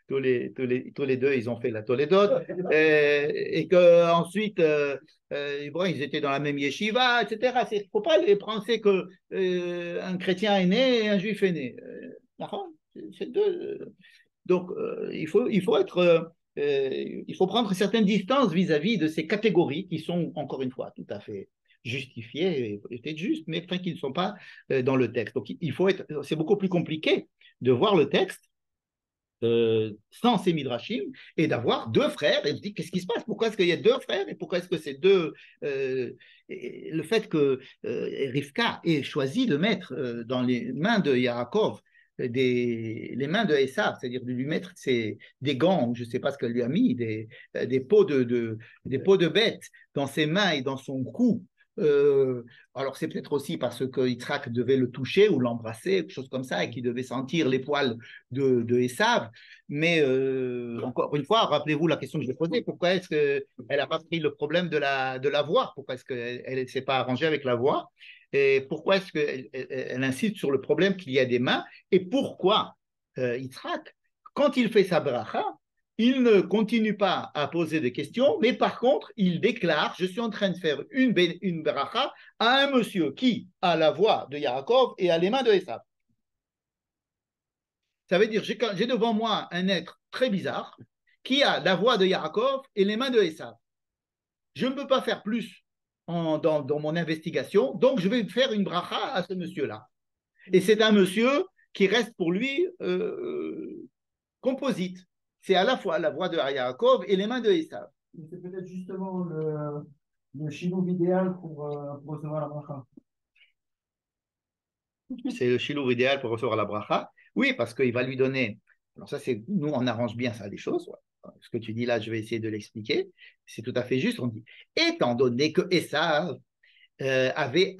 tous les deux, ils ont fait la Toledot. Et qu'ensuite, bon, ils étaient dans la même yeshiva, etc. Il ne faut pas penser qu'un chrétien est né et un juif est né. C'est deux. Donc, il faut être... il faut prendre certaines distances vis-à-vis de ces catégories qui sont, encore une fois, tout à fait justifiées, peut-être justes, mais enfin, qui ne sont pas dans le texte. Donc, c'est beaucoup plus compliqué de voir le texte sans ces midrashim et d'avoir deux frères et de dire qu'est-ce qui se passe, pourquoi est-ce qu'il y a deux frères et pourquoi est-ce que ces deux le fait que Rivka ait choisi de mettre dans les mains de Yaakov les mains de Esav, c'est-à-dire de lui mettre des gants, je ne sais pas ce qu'elle lui a mis, des peaux des peaux de bête dans ses mains et dans son cou. Alors c'est peut-être aussi parce que Yitzhak devait le toucher ou l'embrasser, quelque chose comme ça, et qu'il devait sentir les poils de Esav. Mais encore une fois, rappelez-vous la question que je vais poser, pourquoi est-ce qu'elle n'a pas pris le problème de la voix? Pourquoi est-ce qu'elle ne s'est pas arrangée avec la voix? Et pourquoi est-ce qu'elle insiste sur le problème qu'il y a des mains? Et pourquoi Yitzhak, quand il fait sa bracha, il ne continue pas à poser des questions, mais par contre, il déclare, je suis en train de faire une bracha à un monsieur qui a la voix de Yaakov et a les mains de Esav. Ça veut dire, j'ai devant moi un être très bizarre qui a la voix de Yaakov et les mains de Esav. Je ne peux pas faire plus dans mon investigation, donc je vais faire une bracha à ce monsieur-là. Et c'est un monsieur qui reste pour lui composite. C'est à la fois la voix de Yaakov et les mains de Esav. C'est peut-être justement le chinois idéal pour recevoir la bracha. C'est le chilou idéal pour recevoir la bracha. Oui, parce qu'il va lui donner. Alors ça, c'est nous, on arrange bien ça les choses. Ouais. Ce que tu dis là, je vais essayer de l'expliquer. C'est tout à fait juste. On dit, étant donné que Esav avait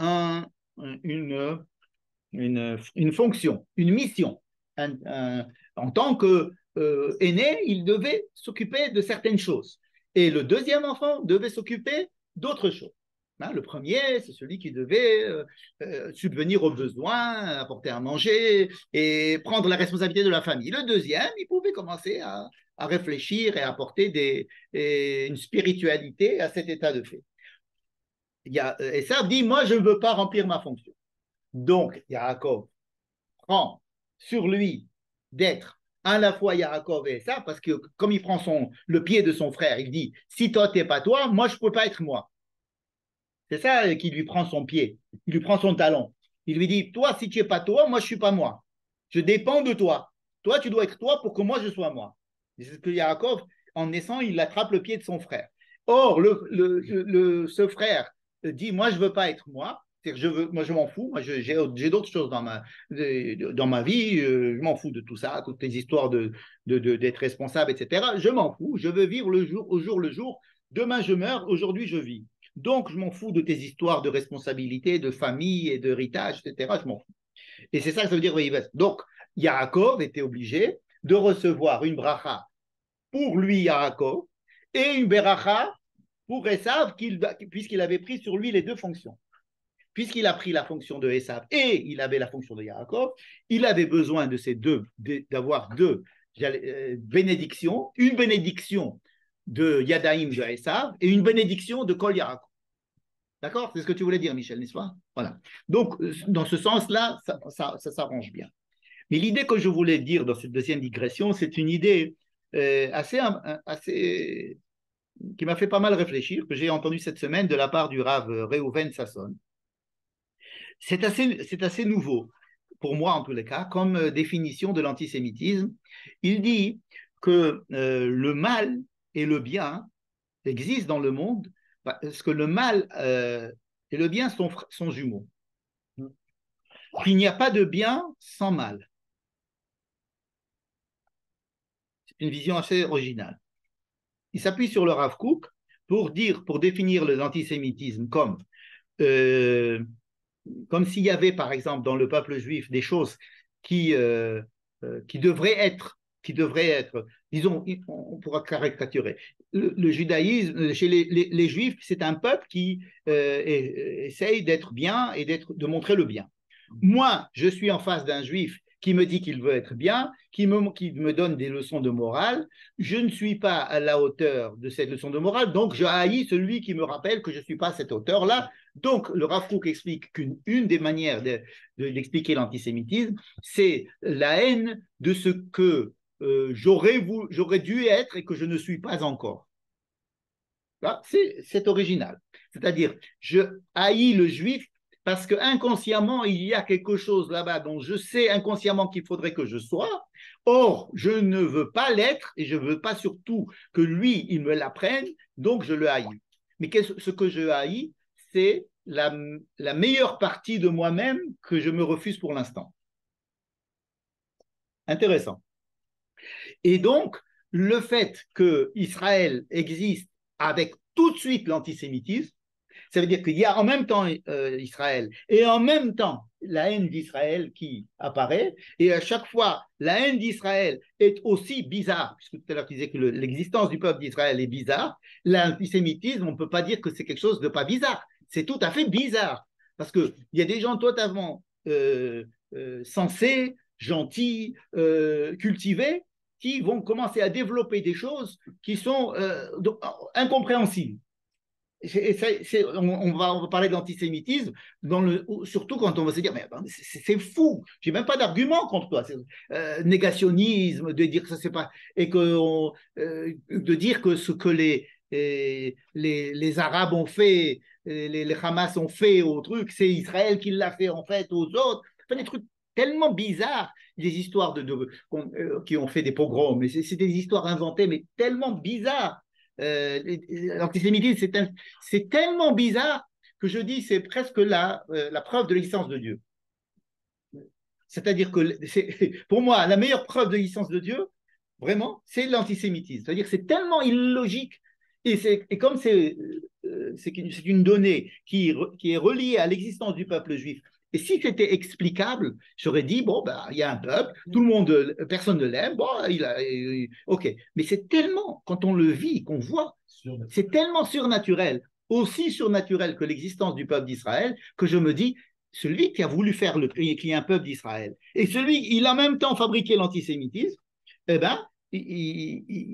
une fonction, une mission, en tant que aîné, il devait s'occuper de certaines choses. Et le deuxième enfant devait s'occuper d'autres choses. Hein, le premier, c'est celui qui devait subvenir aux besoins, apporter à manger et prendre la responsabilité de la famille. Le deuxième, il pouvait commencer à réfléchir et à apporter une spiritualité à cet état de fait. Et ça dit, moi, je ne veux pas remplir ma fonction. Donc, Yaakov prend sur lui d'être à la fois Yaakov et ça, parce que comme il prend le pied de son frère, il dit, si toi, tu n'es pas toi, moi, je ne peux pas être moi. C'est ça qui lui prend son pied, il lui prend son talon. Il lui dit, toi, si tu n'es pas toi, moi, je ne suis pas moi. Je dépends de toi. Toi, tu dois être toi pour que moi, je sois moi. C'est ce que Yaakov, en naissant, il attrape le pied de son frère. Or, ce frère dit, moi, je ne veux pas être moi. Moi, je m'en fous. Moi, j'ai d'autres choses dans ma vie. Je m'en fous de tout ça, toutes les histoires d'être responsable, etc. Je m'en fous. Je veux vivre au jour le jour. Demain, je meurs. Aujourd'hui, je vis. Donc, je m'en fous de tes histoires de responsabilité, de famille et d'héritage, etc. Je m'en fous. Et c'est ça que ça veut dire. Donc, Yaakov était obligé de recevoir une bracha pour lui, Yaakov, et une beracha pour Esav, puisqu'il avait pris sur lui les deux fonctions. Puisqu'il a pris la fonction de Esav et il avait la fonction de Yaakov, il avait besoin d'avoir deux bénédictions, une bénédiction de Yadaïm de Esav et une bénédiction de Kol Yaakov. D'accord? C'est ce que tu voulais dire, Michel, n'est-ce pas? Voilà. Donc, dans ce sens-là, ça s'arrange bien. Mais l'idée que je voulais dire dans cette deuxième digression, c'est une idée assez qui m'a fait pas mal réfléchir, que j'ai entendu cette semaine de la part du Rav Reuven Sasson. C'est assez nouveau, pour moi en tous les cas, comme définition de l'antisémitisme. Il dit que le mal et le bien existent dans le monde parce que le mal et le bien sont jumeaux. Il n'y a pas de bien sans mal. C'est une vision assez originale. Il s'appuie sur le Rav Kook pour définir l'antisémitisme comme s'il y avait, par exemple, dans le peuple juif, des choses qui devraient être, disons, on pourra caricaturer. Le judaïsme, chez les juifs, c'est un peuple qui essaye d'être bien et de montrer le bien. Moi, je suis en face d'un juif qui me dit qu'il veut être bien, qui me donne des leçons de morale. Je ne suis pas à la hauteur de cette leçon de morale, donc je haïs celui qui me rappelle que je ne suis pas à cette hauteur-là. Donc, le Rav Kook explique qu'une des manières d'expliquer l'antisémitisme, c'est la haine de ce que j'aurais dû être et que je ne suis pas encore. Là, c'est original. C'est-à-dire, je haïs le juif parce que inconsciemment, il y a quelque chose là-bas dont je sais inconsciemment qu'il faudrait que je sois. Or, je ne veux pas l'être et je ne veux pas surtout que lui, il me l'apprenne, donc je le haïs. Mais ce que je haïs, c'est la meilleure partie de moi-même que je me refuse pour l'instant. Intéressant. Et donc, le fait qu'Israël existe avec tout de suite l'antisémitisme, ça veut dire qu'il y a en même temps Israël et en même temps la haine d'Israël qui apparaît. Et à chaque fois, la haine d'Israël est aussi bizarre, puisque tout à l'heure tu disais que l'existence du peuple d'Israël est bizarre. L'antisémitisme, on ne peut pas dire que c'est quelque chose de pas bizarre. C'est tout à fait bizarre. Parce qu'il y a des gens totalement sensés, gentils, cultivés, qui vont commencer à développer des choses qui sont incompréhensibles. On va parler d'antisémitisme, surtout quand on va se dire, mais c'est fou, j'ai même pas d'argument contre toi. Négationnisme, de dire que ça c'est pas, et que de dire que ce que les Arabes ont fait, les Hamas ont fait au truc, c'est Israël qui l'a fait en fait aux autres. Enfin, des trucs tellement bizarres, des histoires qui ont fait des pogroms, mais c'est des histoires inventées, mais tellement bizarres. L'antisémitisme, c'est tellement bizarre que je dis c'est presque la preuve de l'existence de Dieu. C'est-à-dire que pour moi, la meilleure preuve de l'existence de Dieu, vraiment, c'est l'antisémitisme. C'est-à-dire que c'est tellement illogique et comme c'est une donnée qui est reliée à l'existence du peuple juif. Et si c'était explicable, j'aurais dit, bon, il y a un peuple, tout le monde, personne ne l'aime, bon, ok. Mais c'est tellement, quand on le vit, qu'on voit, c'est tellement surnaturel, aussi surnaturel que l'existence du peuple d'Israël, que je me dis, celui qui a voulu faire qu'il y ait un peuple d'Israël, et il a en même temps fabriqué l'antisémitisme, eh ben,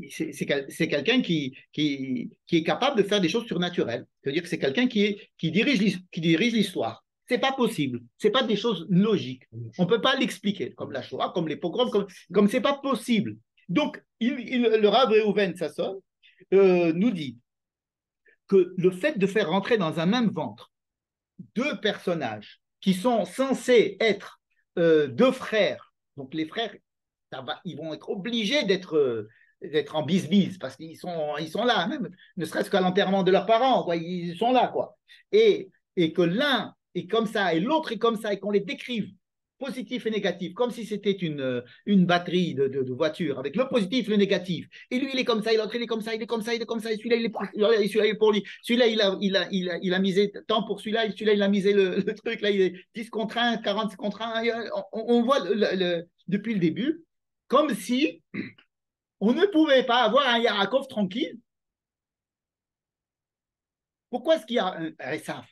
c'est quelqu'un qui est capable de faire des choses surnaturelles. C'est-à-dire que c'est quelqu'un qui dirige l'histoire. C'est pas possible. C'est pas des choses logiques. On peut pas l'expliquer, comme la Shoah, comme les pogroms, comme c'est pas possible. Donc, le Rav Reuven Sasson nous dit que le fait de faire rentrer dans un même ventre deux personnages qui sont censés être deux frères, donc les frères, ils vont être obligés d'être en bise-bise parce qu'ils sont là, même ne serait-ce qu'à l'enterrement de leurs parents, quoi, ils sont là, quoi. Et que l'un est comme ça et l'autre est comme ça et qu'on les décrive positif et négatif, comme si c'était une batterie de voiture avec le positif et le négatif. Et lui, il est comme ça, et l'autre, il est comme ça, il est comme ça, il est comme ça, et celui-là, celui-là, il est pour lui. Celui-là, il a misé tant pour celui-là, et celui-là, il a misé le truc, là, il est 10 contre 1, 40 contre 1. On voit depuis le début, comme si on ne pouvait pas avoir un Yarakov tranquille. Pourquoi est-ce qu'il y a un Esav?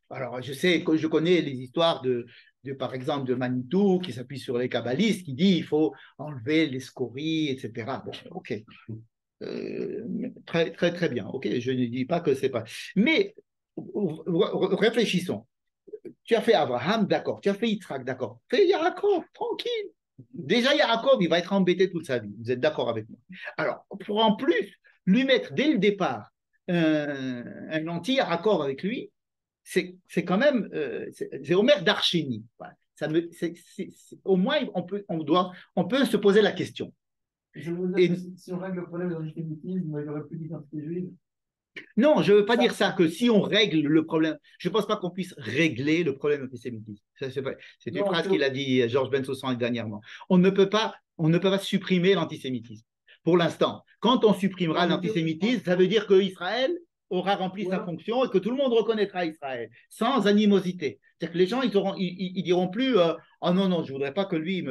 Alors, je connais les histoires par exemple, de Manitou qui s'appuie sur les kabbalistes, qui dit il faut enlever les scories, etc. Bon, ok. Très, très, très bien. Ok, je ne dis pas que c'est pas. Mais réfléchissons. Tu as fait Abraham, d'accord. Tu as fait Yitzhak, d'accord. Fais Yaakov, tranquille. Déjà, Yaakov, il va être embêté toute sa vie. Vous êtes d'accord avec moi? Alors, pour en plus lui mettre dès le départ un anti-raccord avec lui, c'est quand même, c'est Omer d'Archénie. Voilà. Au moins, on peut se poser la question. Je veux dire que si on règle le problème de l'antisémitisme, il n'y aurait plus d'identité juive. Non, je ne veux pas dire ça, que si on règle le problème, je ne pense pas qu'on puisse régler le problème de l'antisémitisme. C'est une phrase qu'il a dit Georges Bensoussan dernièrement. On ne peut pas supprimer l'antisémitisme. Pour l'instant, quand on supprimera l'antisémitisme, ça veut dire qu'Israël aura rempli sa fonction et que tout le monde reconnaîtra Israël, sans animosité. C'est-à-dire que les gens, ils diront plus oh non, je ne voudrais pas que lui,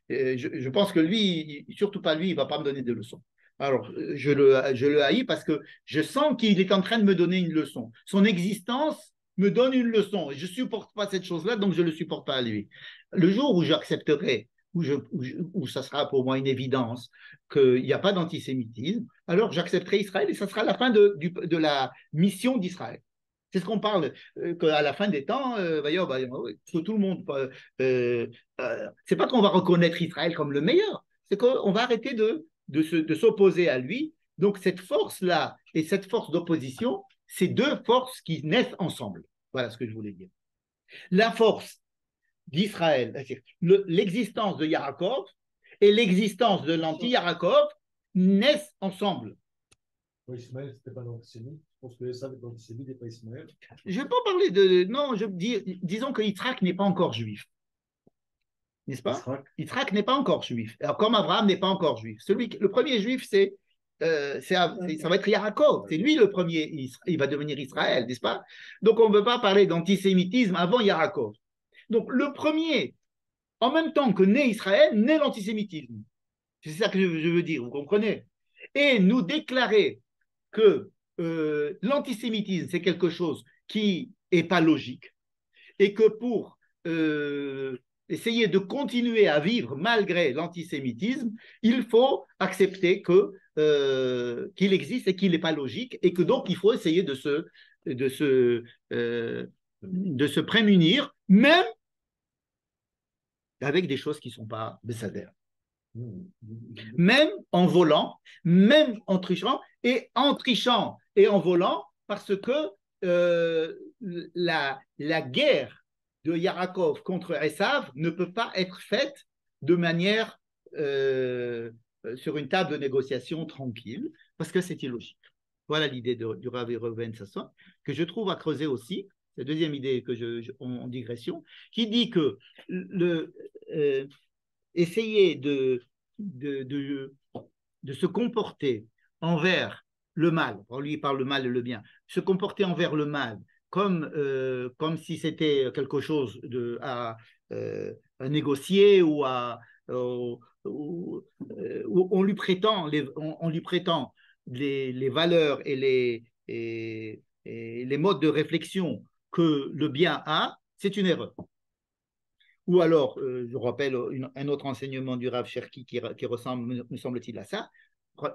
je pense que lui, surtout pas lui, il ne va pas me donner des leçons. Alors, je le haïs parce que je sens qu'il est en train de me donner une leçon. Son existence me donne une leçon. Je ne supporte pas cette chose-là, donc je ne le supporte pas à lui. Le jour où j'accepterai, où ça sera pour moi une évidence qu'il n'y a pas d'antisémitisme, alors j'accepterai Israël et ça sera la fin de la mission d'Israël. C'est ce qu'on parle, qu'à la fin des temps, que tout le monde. C'est pas qu'on va reconnaître Israël comme le meilleur, c'est qu'on va arrêter de s'opposer à lui. Donc cette force-là et cette force d'opposition, c'est deux forces qui naissent ensemble. Voilà ce que je voulais dire. La force d'Israël, l'existence de Yaakov et l'existence de l'anti-Yaakov naissent ensemble. Ismaël, c'était pas l'antisémite. Je pense que Esav est l'antisémite et pas Ismaël. Je ne vais pas parler de. Non, disons que Yitzhak n'est pas encore juif. N'est-ce pas? Yitzhak n'est pas encore juif. Alors, comme Abraham n'est pas encore juif. Le premier juif, ça va être Yaakov. C'est lui le premier. Il va devenir Israël, n'est-ce pas? Donc, on ne peut pas parler d'antisémitisme avant Yaakov. Donc, le premier, en même temps que naît Israël, naît l'antisémitisme. C'est ça que je veux dire, vous comprenez? Et nous déclarer que l'antisémitisme, c'est quelque chose qui n'est pas logique et que pour essayer de continuer à vivre malgré l'antisémitisme, il faut accepter qu'il existe et qu'il n'est pas logique et que donc il faut essayer de se prémunir, même avec des choses qui ne sont pas bessadères. Même en volant, même en trichant et en volant, parce que la guerre de Yaakov contre Esav ne peut pas être faite de manière sur une table de négociation tranquille, parce que c'est illogique. Voilà l'idée du Rav Reuven Sasson, que je trouve à creuser aussi. C'est la deuxième idée en digression, qui dit que essayer de se comporter envers le mal, lui parle le mal et le bien, se comporter envers le mal comme si c'était quelque chose à négocier ou où on lui prétend les valeurs et les modes de réflexion que le bien a, c'est une erreur. Ou alors, je rappelle un autre enseignement du Rav Cherki qui ressemble, me semble-t-il, à ça.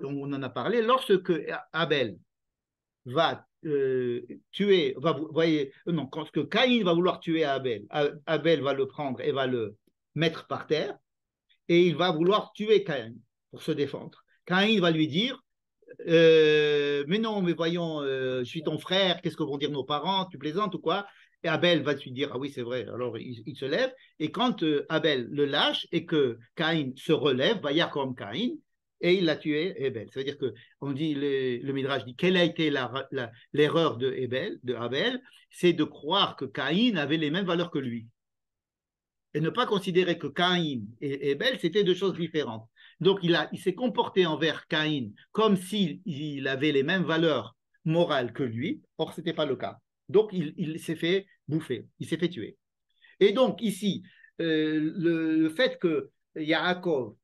On en a parlé. Lorsque Abel va tuer, quand Caïn va vouloir tuer Abel, Abel va le prendre et va le mettre par terre, et il va vouloir tuer Caïn pour se défendre. Caïn va lui dire mais non, mais voyons, je suis ton frère, qu'est-ce que vont dire nos parents, tu plaisantes ou quoi? Et Abel va lui dire, ah oui, c'est vrai. Alors il se lève, et quand Abel le lâche et que Caïn se relève, va y avoir comme Caïn, et il l'a tué, Abel. Ça veut dire que on dit, le Midrash dit, quelle a été l'erreur de Abel, c'est de croire que Caïn avait les mêmes valeurs que lui. Et ne pas considérer que Caïn et Abel, c'était deux choses différentes. Donc il s'est comporté envers Caïn comme s'il avait les mêmes valeurs morales que lui. Or, ce n'était pas le cas. Donc, il s'est fait bouffer, il s'est fait tuer. Et donc, ici, le fait que Yaakov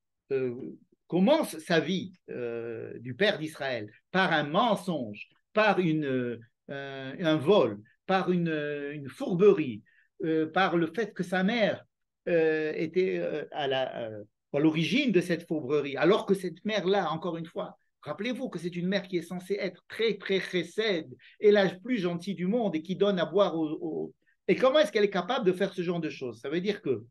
commence sa vie du père d'Israël par un mensonge, par un vol, par une fourberie, par le fait que sa mère était à l'origine de cette fourberie, alors que cette mère-là, encore une fois, rappelez-vous que c'est une mère qui est censée être très, très chesed et la plus gentille du monde et qui donne à boire Et comment est-ce qu'elle est capable de faire ce genre de choses? Ça veut dire qu'il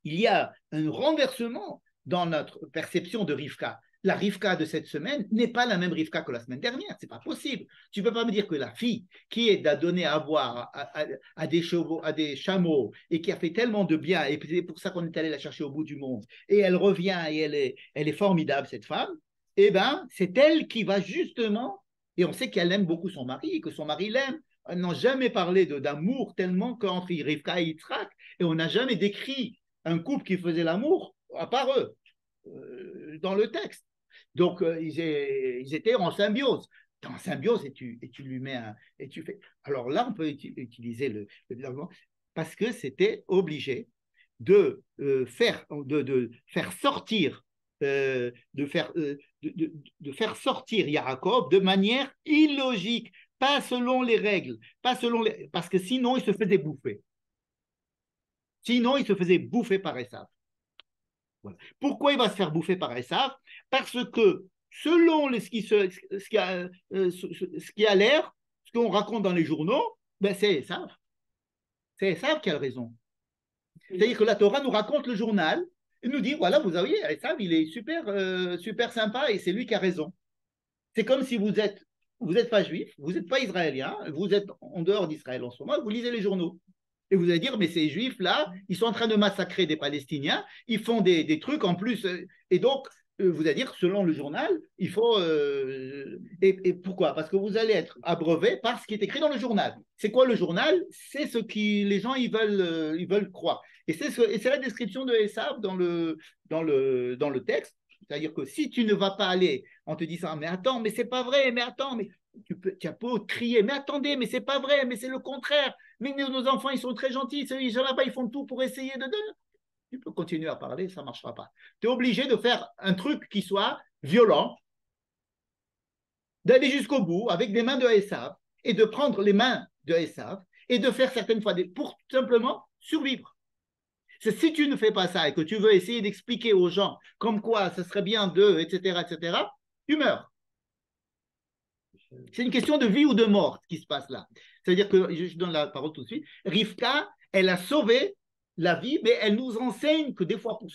y a un renversement dans notre perception de Rivka. la Rivka de cette semaine n'est pas la même Rivka que la semaine dernière. C'est pas possible. Tu ne peux pas me dire que la fille qui est donnée à boire à des chevaux, à des chameaux et qui a fait tellement de bien, et c'est pour ça qu'on est allé la chercher au bout du monde, et elle revient et elle est formidable, cette femme, eh bien, c'est elle qui va justement, et on sait qu'elle aime beaucoup son mari, que son mari l'aime. Elles n'ont jamais parlé d'amour tellement qu'entre Rivka et Yitzhak, et on n'a jamais décrit un couple qui faisait l'amour, à part eux, dans le texte. Donc, ils étaient en symbiose. T'es en symbiose et tu lui mets un. Et tu fais. Alors là, on peut utiliser le parce que c'était obligé de faire sortir. De faire sortir Yaakov de manière illogique, pas selon les règles, parce que sinon il se faisait bouffer. Sinon, il se faisait bouffer par Esav. Voilà. Pourquoi il va se faire bouffer par Esav? Parce que selon ce qui a l'air, ce qu'on raconte dans les journaux, ben c'est Esav. C'est Esav qui a raison. C'est-à-dire que la Torah nous raconte le journal et nous dit, voilà, vous voyez, Esav, il est super sympa et c'est lui qui a raison. C'est comme si vous n'êtes pas juif, vous n'êtes pas israélien, vous êtes en dehors d'Israël en ce moment, vous lisez les journaux. Et vous allez dire, mais ces juifs-là, ils sont en train de massacrer des Palestiniens, ils font des trucs en plus. Et donc, vous allez dire, selon le journal, il faut. Et pourquoi? Parce que vous allez être abreuvé par ce qui est écrit dans le journal. C'est quoi le journal? C'est ce que les gens ils veulent croire. Et c'est la description de Esav dans le texte. C'est-à-dire que si tu ne vas pas aller en te disant, mais attends, mais c'est pas vrai, mais attends, mais tu as beau crier, mais attendez, mais c'est pas vrai, mais c'est le contraire. Mais nos enfants, ils sont très gentils, ils sont là-bas, ils font tout pour essayer de donner. Tu peux continuer à parler, ça ne marchera pas. Tu es obligé de faire un truc qui soit violent, d'aller jusqu'au bout avec des mains de Esav et de prendre les mains de Esav et de faire certaines fois pour simplement survivre. Si tu ne fais pas ça et que tu veux essayer d'expliquer aux gens comme quoi ce serait bien d'eux, etc., tu meurs. C'est une question de vie ou de mort qui se passe là. C'est-à-dire que, je donne la parole tout de suite, Rivka, elle a sauvé la vie, mais elle nous enseigne que des fois, pour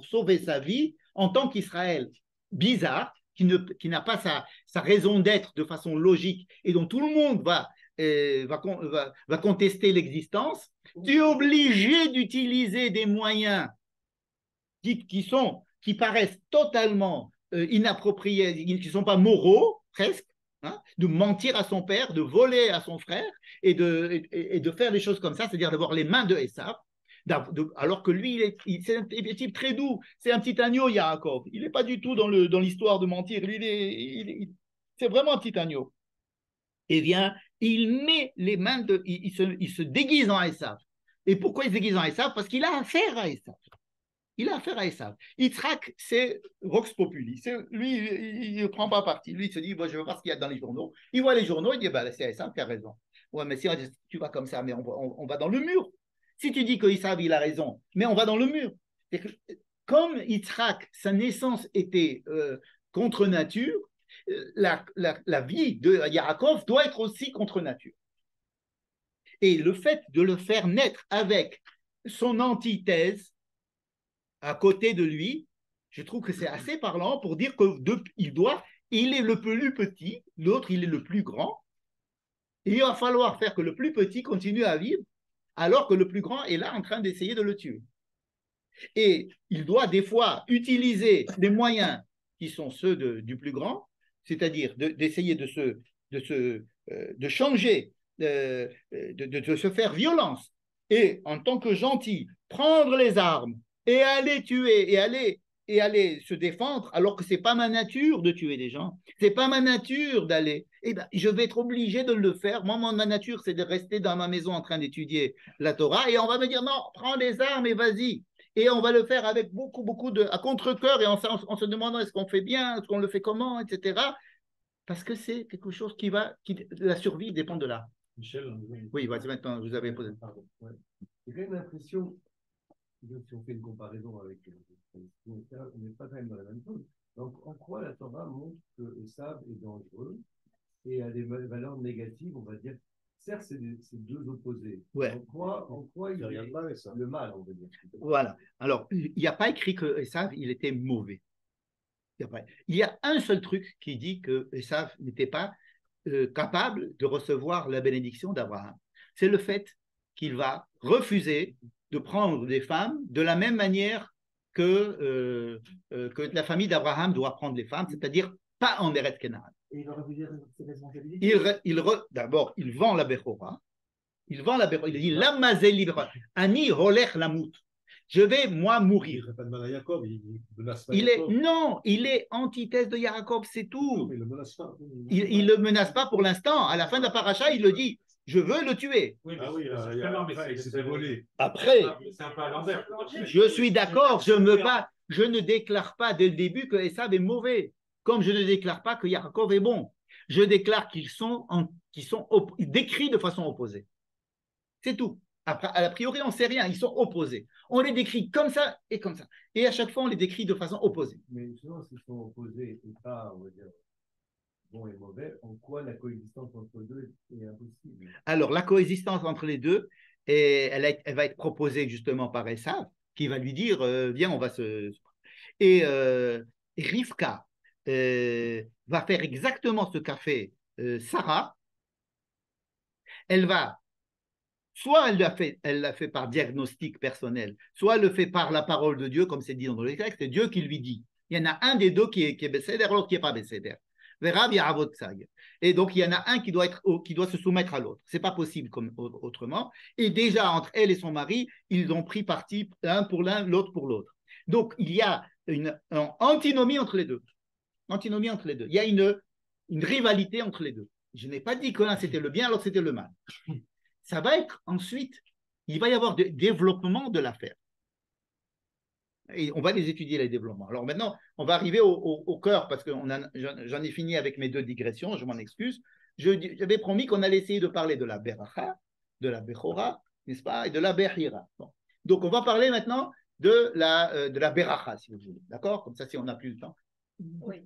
sauver sa vie, en tant qu'Israël bizarre, qui n'a pas sa raison d'être de façon logique et dont tout le monde va contester l'existence, tu es obligé d'utiliser des moyens qui paraissent totalement inappropriés, qui ne sont pas moraux, presque, hein, de mentir à son père, de voler à son frère et de faire des choses comme ça, c'est-à-dire d'avoir les mains de Esav, alors que lui, c'est un type très doux, c'est un petit agneau, Yaakov. Il n'est pas du tout dans l'histoire de mentir, c'est vraiment un petit agneau. Eh bien, il met les mains il se déguise en Esav. Et pourquoi il se déguise en Esav? Parce qu'il a affaire à Esav. Il a affaire à Esav. Yitzhak, c'est Vox Populi. Lui, il ne prend pas parti. Lui, il se dit, bon, je veux voir ce qu'il y a dans les journaux. Il voit les journaux, il dit, bah, c'est Esav qui a raison. Ouais, mais si tu vas comme ça, mais on va dans le mur. Si tu dis que Esav, il a raison, mais on va dans le mur. Comme Yitzhak, sa naissance était contre nature, la vie de Yaakov doit être aussi contre nature. Et le fait de le faire naître avec son antithèse à côté de lui, je trouve que c'est assez parlant pour dire il est le plus petit, l'autre il est le plus grand, et il va falloir faire que le plus petit continue à vivre, alors que le plus grand est là en train d'essayer de le tuer. Et il doit des fois utiliser des moyens qui sont ceux du plus grand, c'est-à-dire d'essayer de changer, de se faire violence, et en tant que gentil, prendre les armes et aller tuer et aller se défendre, alors que c'est pas ma nature de tuer des gens, c'est pas ma nature d'aller. Eh ben, je vais être obligé de le faire. Moi, ma nature, c'est de rester dans ma maison en train d'étudier la Torah, et on va me dire non, prends les armes et vas-y. Et on va le faire avec beaucoup à contre-cœur, et en se demandant est-ce qu'on fait bien, est-ce qu'on le fait comment, etc. Parce que c'est quelque chose la survie dépend de là. Michel, oui, vas-y, maintenant, vous avez posé. Ouais. J'ai quand même l'impression, si on fait une comparaison avec on n'est pas quand même dans la même chose. Donc, en quoi la Torah montre que Esav est dangereux et a des valeurs négatives, on va dire. Certes, c'est deux opposés. Ouais. En quoi il y a le mal, on va dire. Voilà. Alors, il n'y a pas écrit que Esav, il était mauvais. Il y a un seul truc qui dit que Esav n'était pas capable de recevoir la bénédiction d'Abraham. C'est le fait qu'il va refuser de prendre des femmes de la même manière que la famille d'Abraham doit prendre les femmes, c'est-à-dire pas en Eretz Canaan. Et il va refuser ses responsabilités. D'abord, il vend la Bechora. Il dit la mazel libera. Ani roler lamut. Je vais, moi, mourir. Il n'a pas de mal à Jacob, il menace pas Non, Jacob. il est antithèse de Jacob, c'est tout. Mais il le menace pas. Il ne le menace pas pour l'instant. À la fin de la paracha, il le dit, je veux le tuer. Oui, il s'est fait voler. Après, c'est un peu à l'envers. je suis d'accord, je ne déclare pas dès le début que Esav est mauvais, comme je ne déclare pas que Yaakov est bon. Je déclare qu'ils sont décrits de façon opposée. C'est tout. Après, a priori, on ne sait rien, ils sont opposés. On les décrit comme ça et comme ça. Et à chaque fois, on les décrit de façon opposée. Mais justement, s'ils sont opposés et pas, on va dire, bon et mauvais, en quoi la coexistence entre deux est impossible? Alors, la coexistence entre les deux, elle va être proposée justement par Esav, qui va lui dire, viens, on va se... Et Rivka va faire exactement ce qu'a fait Sarah. Elle va... Soit elle l'a fait par diagnostic personnel, soit elle le fait par la parole de Dieu, comme c'est dit dans le texte, c'est Dieu qui lui dit. Il y en a un des deux qui est Besséder, l'autre qui n'est pas Besséder. Et donc, il y en a un qui doit se soumettre à l'autre. Ce n'est pas possible comme autrement. Et déjà, entre elle et son mari, ils ont pris parti l'un pour l'un, l'autre pour l'autre. Donc, il y a une antinomie entre les deux. Antinomie entre les deux. Il y a une rivalité entre les deux. Je n'ai pas dit que l'un c'était le bien, l'autre c'était le mal. Ça va être ensuite, il va y avoir des développements de l'affaire. Et on va les étudier, les développements. Alors maintenant, on va arriver au cœur, parce que j'en ai fini avec mes deux digressions, je m'en excuse. J'avais promis qu'on allait essayer de parler de la Beracha, de la Bechora, n'est-ce pas, et de la Bechira. Bon. Donc on va parler maintenant de la Beracha, si vous voulez. D'accord? Comme ça, si on n'a plus le temps. Oui,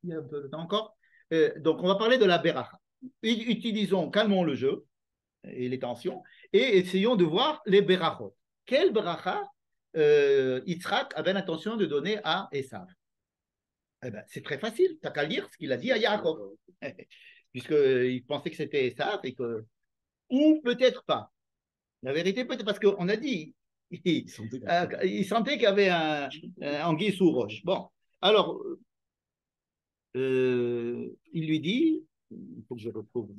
Il y a un peu de temps encore. Donc on va parler de la Beracha. Calmons le jeu et les tensions, et essayons de voir les berachot. Quelle beracha Yitzhak avait l'intention de donner à Esav? Eh ben, c'est très facile, tu n'as qu'à lire ce qu'il a dit à Yaakov, puisqu'il pensait que c'était Esav, ou peut-être pas. La vérité, peut-être parce qu'on a dit, il sentait qu'il y avait un anguille sous roche. Bon, alors, il lui dit, il faut que je retrouve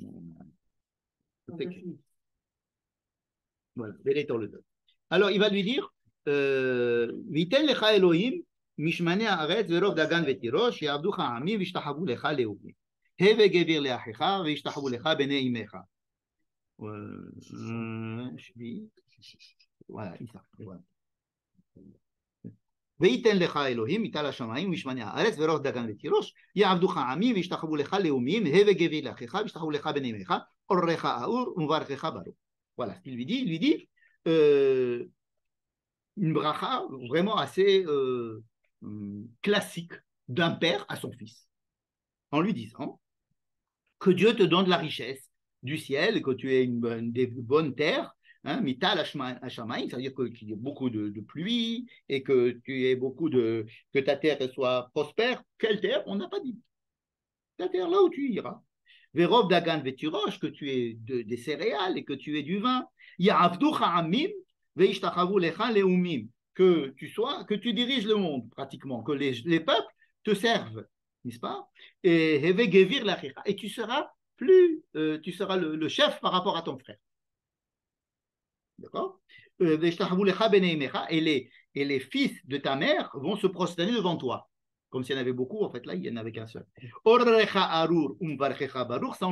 voilà, alors, il va lui dire Viten lecha Elohim mishmane haaretz verov dagan vetirosh ya'avducha amim v'yishtachavu lecha leumim heve gevir leachecha v'yishtachavu lecha bnei imecha. Voilà, וייתן לך אלוהים מטל השמיים ומשמני הארץ ורוח דגן ותירוש יעבדוך עמי וישתחוו לך לאומים הווה גבי לאחיך וישתחוו לך בני אמך אורך ארור ומברכך ברוך. Voilà ce qu'il lui dit. Il lui dit une bracha vraiment assez classique d'un père à son fils, en lui disant que Dieu te donne la richesse du ciel et que tu aies des bonnes terres. Mital Hashamaim, ça veut dire qu'il y ait beaucoup de pluie et que tu aies que ta terre soit prospère. Quelle terre? On n'a pas dit. Ta terre là où tu iras. Verov Dagan Vetirosh, que tu aies des céréales et que tu aies du vin. Ya'avducha Amim ve'ishtachavu lecha leumim, que tu diriges le monde pratiquement, que les peuples te servent, n'est-ce pas? Et Heve Gevir Lachicha, et tu seras le chef par rapport à ton frère. D'accord? Et les fils de ta mère vont se prosterner devant toi. Comme s'il y en avait beaucoup, en fait, là, il n'y en avait qu'un seul. Ça, on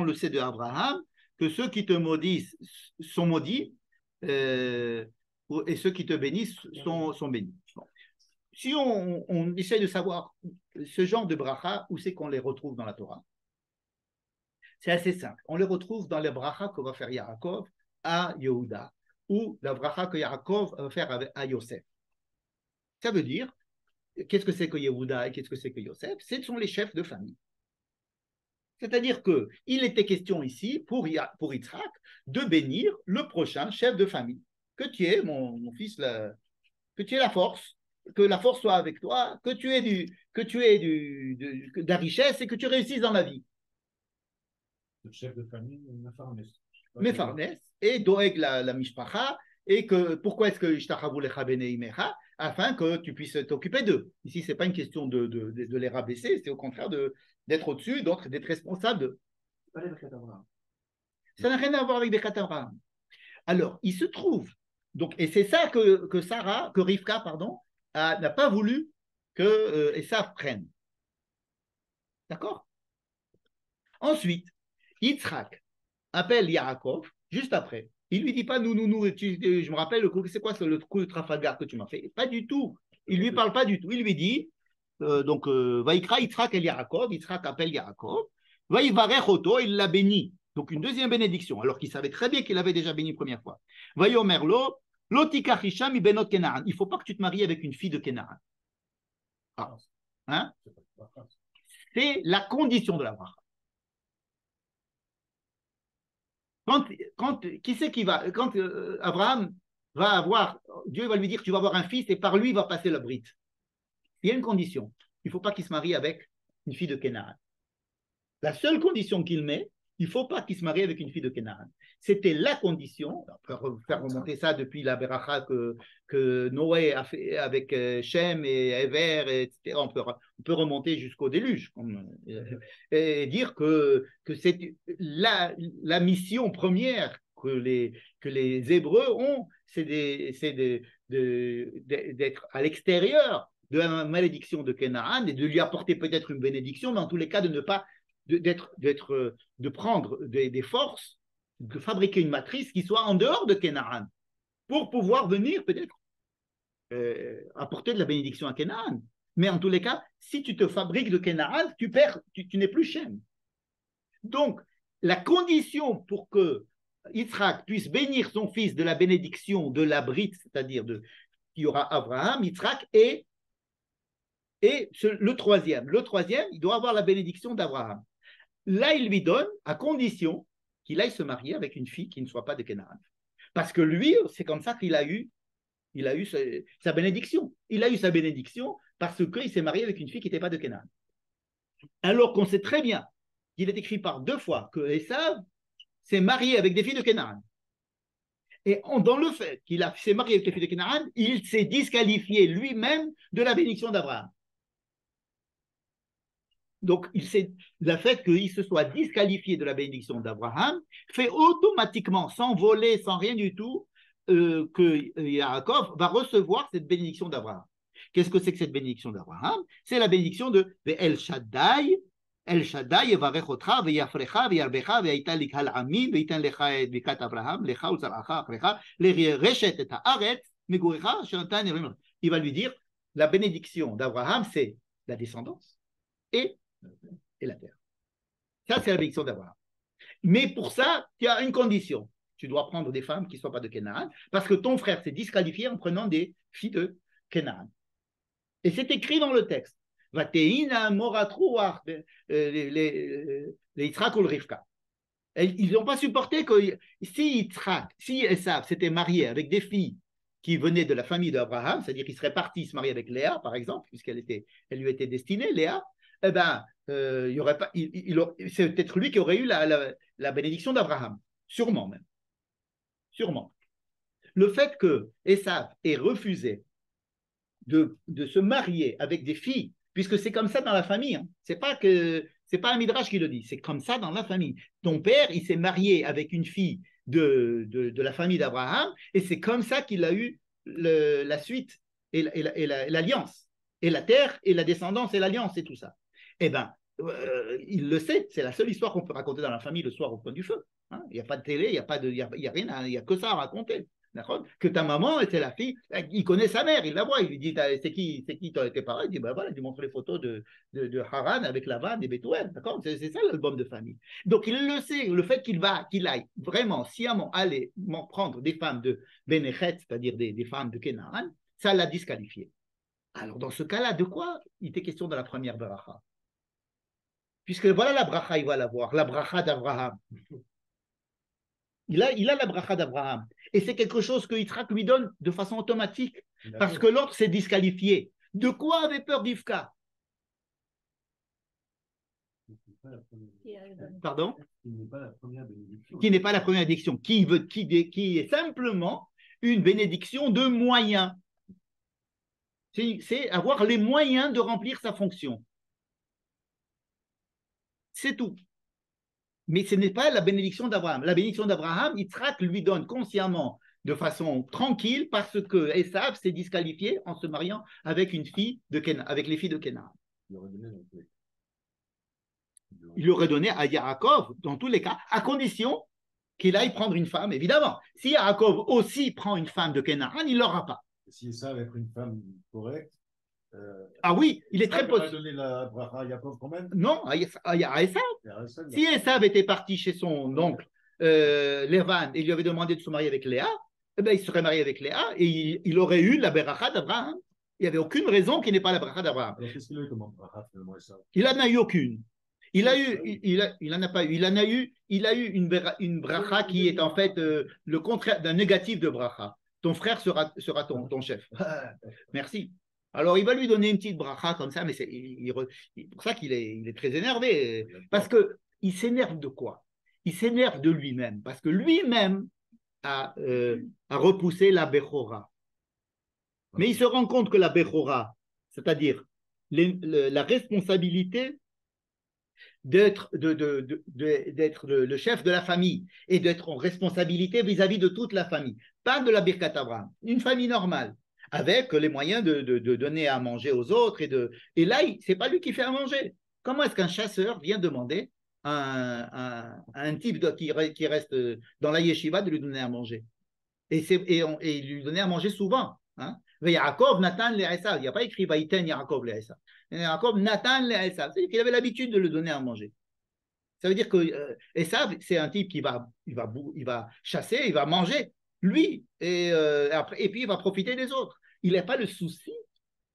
le sait de Abraham, que ceux qui te maudissent sont maudits, et ceux qui te bénissent sont bénis. Bon. Si on essaie de savoir ce genre de bracha, où c'est qu'on les retrouve dans la Torah? C'est assez simple. On les retrouve dans les brachas que va faire Yaakov à Yehuda, ou la bracha que Yaakov va faire à Yosef. Ça veut dire, qu'est-ce que c'est que Yehuda et qu'est-ce que c'est que Yosef? Ce sont les chefs de famille. C'est-à-dire qu'il était question ici, pour Yitzhak, de bénir le prochain chef de famille. Que tu es, mon fils, que tu es la force, que la force soit avec toi, que tu aies de la richesse et que tu réussisses dans la vie. Le chef de famille, Mefarnes. Mefarnes, et Doeg la mishpacha, et que pourquoi est-ce que Ishtachavu lecha bnei imecha, afin que tu puisses t'occuper d'eux. Ici, ce n'est pas une question de les rabaisser, c'est au contraire d'être au-dessus, d'être responsable d'eux. Ça n'a rien à voir avec Birkat Abraham. Alors, il se trouve, donc, et c'est ça que Rivka, pardon, n'a pas voulu que Esav prenne. D'accord? Ensuite, Yitzhak appelle Yaakov, juste après. Il ne lui dit pas nous, je me rappelle, c'est quoi le coup de Trafalgar que tu m'as fait? Pas du tout. Il ne lui parle pas du tout. Il lui dit, Vaïkra Yitzhak el Yaakov, Yitzhak appelle Yaakov, Vaïvarech Oto, il l'a béni. Donc une deuxième bénédiction, alors qu'il savait très bien qu'il avait déjà béni une première fois. Vaïomer lo, Lotikach Isha mi benot Kenaan. Il ne faut pas que tu te maries avec une fille de Kenaan. Ah. Hein? C'est la condition de la bracha. Qui c'est qui va, quand Abraham va avoir, Dieu va lui dire tu vas avoir un fils et par lui va passer le brit. Il y a une condition, il ne faut pas qu'il se marie avec une fille de Canaan. La seule condition qu'il met, il ne faut pas qu'il se marie avec une fille de Canaan. C'était la condition, on peut faire remonter ça depuis la beracha que Noé a fait avec Shem et Ever, etc. On peut remonter jusqu'au déluge et dire que c'est la mission première que les Hébreux ont, c'est d'être à l'extérieur de la malédiction de Canaan et de lui apporter peut-être une bénédiction, mais en tous les cas de ne pas de prendre des forces, de fabriquer une matrice qui soit en dehors de Canaan pour pouvoir venir peut-être apporter de la bénédiction à Canaan. Mais en tous les cas, si tu te fabriques de Canaan, tu n'es plus Shem. Donc, la condition pour que Yitzhak puisse bénir son fils de la bénédiction de la Brit, c'est-à-dire qu'il y aura Abraham, Yitzhak et le troisième. Le troisième, il doit avoir la bénédiction d'Abraham. Là, il lui donne, à condition qu'il aille se marier avec une fille qui ne soit pas de Canaan. Parce que lui, c'est comme ça qu'il a eu sa bénédiction. Il a eu sa bénédiction parce qu'il s'est marié avec une fille qui n'était pas de Canaan. Alors qu'on sait très bien qu'il est écrit par 2 fois que Esav s'est marié avec des filles de Canaan. Et dans le fait qu'il s'est marié avec les filles de Canaan, il s'est disqualifié lui-même de la bénédiction d'Abraham. Donc, le fait qu'il se soit disqualifié de la bénédiction d'Abraham fait automatiquement, sans voler, sans rien du tout, que Yaakov va recevoir cette bénédiction d'Abraham. Qu'est-ce que c'est que cette bénédiction d'Abraham? C'est la bénédiction de El Shaddai, יברך אותך ויפרך וירבך והייתה לקהל עמים וייתן לך את ברכת אברהם, לך ולזרעך אחריך, לרשת את הארץ מגוריך אשר נתן אלוהים. Il va lui dire, la bénédiction d'Abraham, c'est la descendance et la terre. Ça, c'est la bénédiction d'Abraham. Mais pour ça, il y a une condition. Tu dois prendre des femmes qui ne soient pas de Canaan, parce que ton frère s'est disqualifié en prenant des filles de Canaan. Et c'est écrit dans le texte. Vateina moratruach les Yitzhak ou le Rivka. Ils n'ont pas supporté que si Esav s'était marié avec des filles qui venaient de la famille d'Abraham, c'est-à-dire qu'il serait parti se marier avec Léa, par exemple, puisqu'elle lui était destinée, Léa, eh ben, il y aurait pas, c'est peut-être lui qui aurait eu la bénédiction d'Abraham, sûrement même. Sûrement. Le fait que Esav ait refusé de se marier avec des filles, puisque c'est comme ça dans la famille, hein. C'est pas un midrash qui le dit, c'est comme ça dans la famille. Ton père, il s'est marié avec une fille de la famille d'Abraham, et c'est comme ça qu'il a eu la suite et l'alliance, et la terre, et la descendance, et l'alliance, et tout ça. Eh bien, il le sait, c'est la seule histoire qu'on peut raconter dans la famille le soir au coin du feu. Hein. Il n'y a pas de télé, il n'y a rien, il n'y a que ça à raconter. Que ta maman était la fille, il connaît sa mère, il la voit, il lui dit c'est qui tes parents, il dit ben voilà, il lui montre les photos de Haran avec Lavan et Bethuel, d'accord, c'est ça l'album de famille. Donc il le sait, le fait qu'il aille vraiment sciemment aller prendre des femmes de Benechet, c'est-à-dire des femmes de Kenaan, ça l'a disqualifié. Alors dans ce cas-là, de quoi il était question dans la première bracha? Puisque voilà la bracha, il va la voir, la bracha d'Abraham. Il a la bracha d'Abraham. Et c'est quelque chose que Yitzhak lui donne de façon automatique. Parce que l'autre s'est disqualifié. De quoi avait peur Rivka? Pardon? Qui n'est pas la première bénédiction. Qui n'est pas la première bénédiction. Qui est simplement une bénédiction de moyens. C'est avoir les moyens de remplir sa fonction. C'est tout. Mais ce n'est pas la bénédiction d'Abraham. La bénédiction d'Abraham, Yitzhak lui donne consciemment, de façon tranquille, parce que Esav s'est disqualifié en se mariant avec une fille de Kénan, avec les filles de Kénan. Il aurait donné à Yaakov, dans tous les cas, à condition qu'il aille prendre une femme, évidemment. Si Yaakov aussi prend une femme de Kénan, il ne l'aura pas. Si ça avec une femme correcte, ah oui, il est très possible. Donner la bracha à Yaakov quand même? Non, à Esav. Si Esav était parti chez son oncle Lévan et lui avait demandé de se marier avec Léa, eh ben, il serait marié avec Léa et il aurait eu la bracha d'Abraham. Il n'y avait aucune raison qu'il n'ait pas la bracha d'Abraham. Alors qu'est-ce qu'il a eu comme bracha finalement, Esav? Il n'en a eu aucune. Il en a pas eu. Il a eu une bracha qui est en fait le contraire d'un négatif de bracha. Ton frère sera ton chef. Merci. Alors il va lui donner une petite bracha comme ça, mais c'est pour ça qu'il est très énervé. Parce qu'il s'énerve de quoi? Il s'énerve de lui-même. Parce que lui-même a repoussé la Bechora. Mais il se rend compte que la Bechora, c'est-à-dire la responsabilité d'être le chef de la famille et d'être en responsabilité vis-à-vis de toute la famille, pas de la Birkat Abraham, une famille normale, avec les moyens de donner à manger aux autres. Et là, ce n'est pas lui qui fait à manger. Comment est-ce qu'un chasseur vient demander à un type qui reste dans la yeshiva de lui donner à manger? Et lui donner à manger souvent. Hein? Yaakov Nathan le Esav. Il n'y a pas écrit Vaïten Yaakov le Esav. Yaakov Nathan le Esav. C'est-à-dire qu'il avait l'habitude de le donner à manger. Ça veut dire que Esav, c'est un type qui va chasser, il va manger, lui, et puis il va profiter des autres. Il n'a pas le souci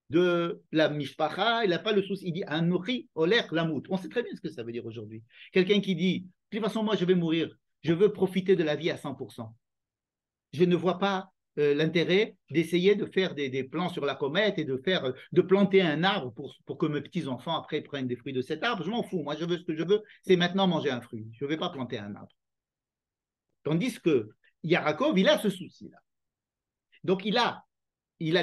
de la mishpacha, il n'a pas le souci. Il dit un nourri oler lamout. On sait très bien ce que ça veut dire aujourd'hui. Quelqu'un qui dit, de toute façon, moi je vais mourir, je veux profiter de la vie à 100%. Je ne vois pas l'intérêt d'essayer de faire des plans sur la comète et de planter un arbre pour que mes petits-enfants après prennent des fruits de cet arbre. Je m'en fous. Moi, je veux ce que je veux, c'est maintenant manger un fruit. Je ne vais pas planter un arbre. Tandis que Yaakov, il a ce souci-là. Donc, il a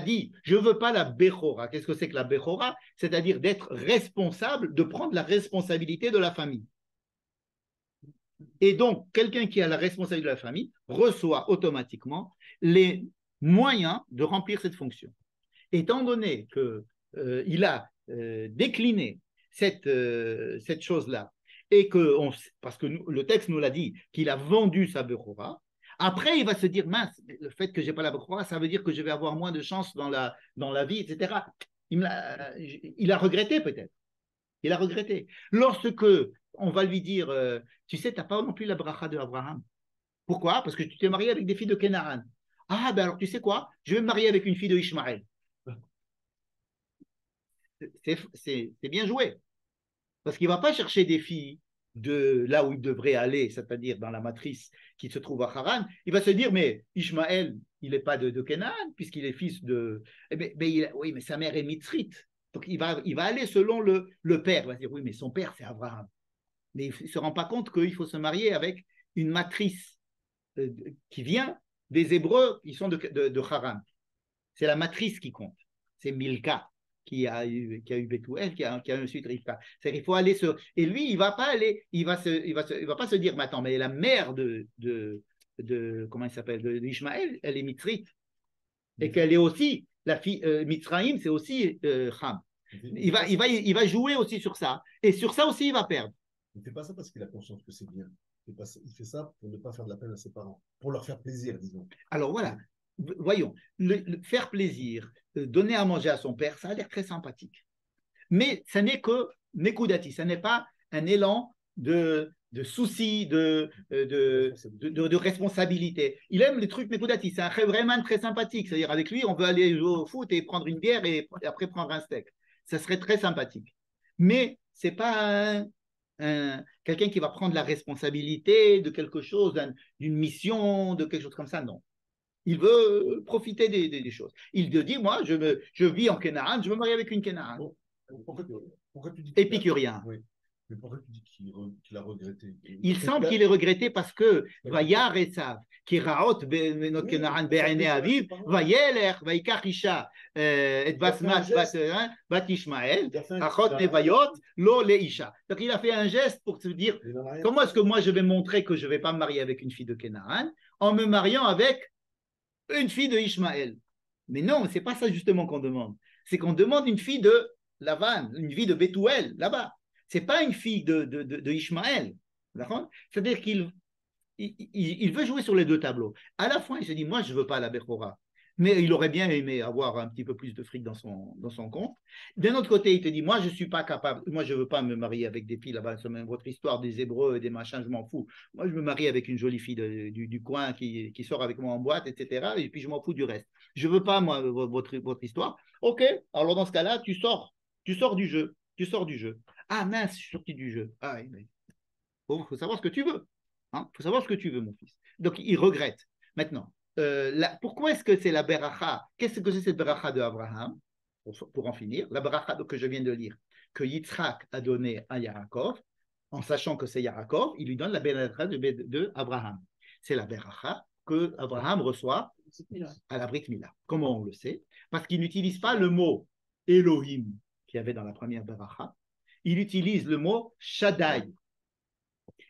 dit, je ne veux pas la Bechora. Qu'est-ce que c'est que la Bechora? C'est-à-dire d'être responsable, de prendre la responsabilité de la famille. Et donc, quelqu'un qui a la responsabilité de la famille reçoit automatiquement les moyens de remplir cette fonction. Étant donné qu'il a décliné cette chose-là, et parce que le texte nous l'a dit, qu'il a vendu sa Bechora, après il va se dire, mince, le fait que je n'ai pas la Bechora, ça veut dire que je vais avoir moins de chance dans la vie, etc. Il a regretté peut-être. Il a regretté. Lorsque on va lui dire, tu sais, tu n'as pas non plus la bracha de Abraham. Pourquoi? Parce que tu t'es marié avec des filles de Kénaran. Ah, ben alors tu sais quoi? Je vais me marier avec une fille de Ishmaël. C'est bien joué. Parce qu'il ne va pas chercher des filles de là où il devrait aller, c'est-à-dire dans la matrice qui se trouve à Haran. Il va se dire, mais Ishmaël, il n'est pas de Kénaran, puisqu'il est fils de. Oui, mais sa mère est mitzrite. Donc il va aller selon le père. Il va dire, oui, mais son père, c'est Abraham. Mais il ne se rend pas compte qu'il faut se marier avec une matrice qui vient des Hébreux qui sont de Haran. C'est la matrice qui compte. C'est Milka qui a eu Bethuel, qui a ensuite Rivka. Il faut aller et lui, il va pas aller, il va pas se dire, mais attends, mais la mère de comment il s'appelle, d'Ishmaël, elle est mitzrite. Et qu'elle est aussi, la fille, Mitzraïm, c'est aussi Ham. Il va jouer aussi sur ça. Et sur ça aussi, il va perdre. Il ne fait pas ça parce qu'il a conscience que c'est bien. Il fait ça pour ne pas faire de la peine à ses parents, pour leur faire plaisir, disons. Alors voilà, voyons, le faire plaisir, donner à manger à son père, ça a l'air très sympathique. Mais ça n'est que Nekudati, ça n'est pas un élan de souci, de responsabilité. Il aime les trucs Nekudati, c'est un vraiment très sympathique. C'est-à-dire avec lui, on veut aller jouer au foot et prendre une bière et après prendre un steak. Ça serait très sympathique. Mais ce n'est pas quelqu'un qui va prendre la responsabilité de quelque chose, d'une mission, de quelque chose comme ça, non. Il veut profiter des choses. Il te dit, moi, je vis en Canaan, je me marie avec une Canaan. Bon, pourquoi tu dis Épicurien. Oui. Mais pourquoi tu dis qu'il a regretté? Il semble qu'il ait regretté parce que Vayar Esav, qui raot notre Canaan Be'ene Aviv, Vayeler, Vaikar Isha, et Basmat Bat Ishmael, Achot Nevayot, Lo Le Isha. Donc il a fait un geste pour te dire, comment est-ce que moi je vais montrer que je ne vais pas me marier avec une fille de Canaan en me mariant avec une fille de Ishmaël. Mais non, ce n'est pas ça justement qu'on demande. C'est qu'on demande une fille de Lavan, une fille de Bethuel, là-bas. Ce n'est pas une fille de Ishmaël. D'accord? C'est-à-dire qu'il veut jouer sur les deux tableaux. À la fois, il se dit, moi, je ne veux pas la Bechora. Mais il aurait bien aimé avoir un petit peu plus de fric dans son compte. D'un autre côté, il te dit, moi, je ne suis pas capable, moi, je ne veux pas me marier avec des filles là-bas, c'est même votre histoire des Hébreux et des machins, je m'en fous. Moi, je me marie avec une jolie fille du coin qui sort avec moi en boîte, etc. Et puis, je m'en fous du reste. Je ne veux pas, moi, votre histoire. OK, alors dans ce cas-là, tu sors du jeu. Tu sors du jeu. Ah mince, je suis sorti du jeu. Ah, il faut savoir ce que tu veux. Il faut savoir ce que tu veux, mon fils. Donc, il regrette. Maintenant, pourquoi est-ce que c'est la beracha? Qu'est-ce que c'est cette beracha de Abraham? Pour en finir, la beracha que je viens de lire, que Yitzhak a donné à Yaakov, en sachant que c'est Yaakov, il lui donne la beracha de Abraham. C'est la beracha que Abraham reçoit à la Brit Mila. Comment on le sait? Parce qu'il n'utilise pas le mot Elohim qu'il y avait dans la première beracha, il utilise le mot Shaddai.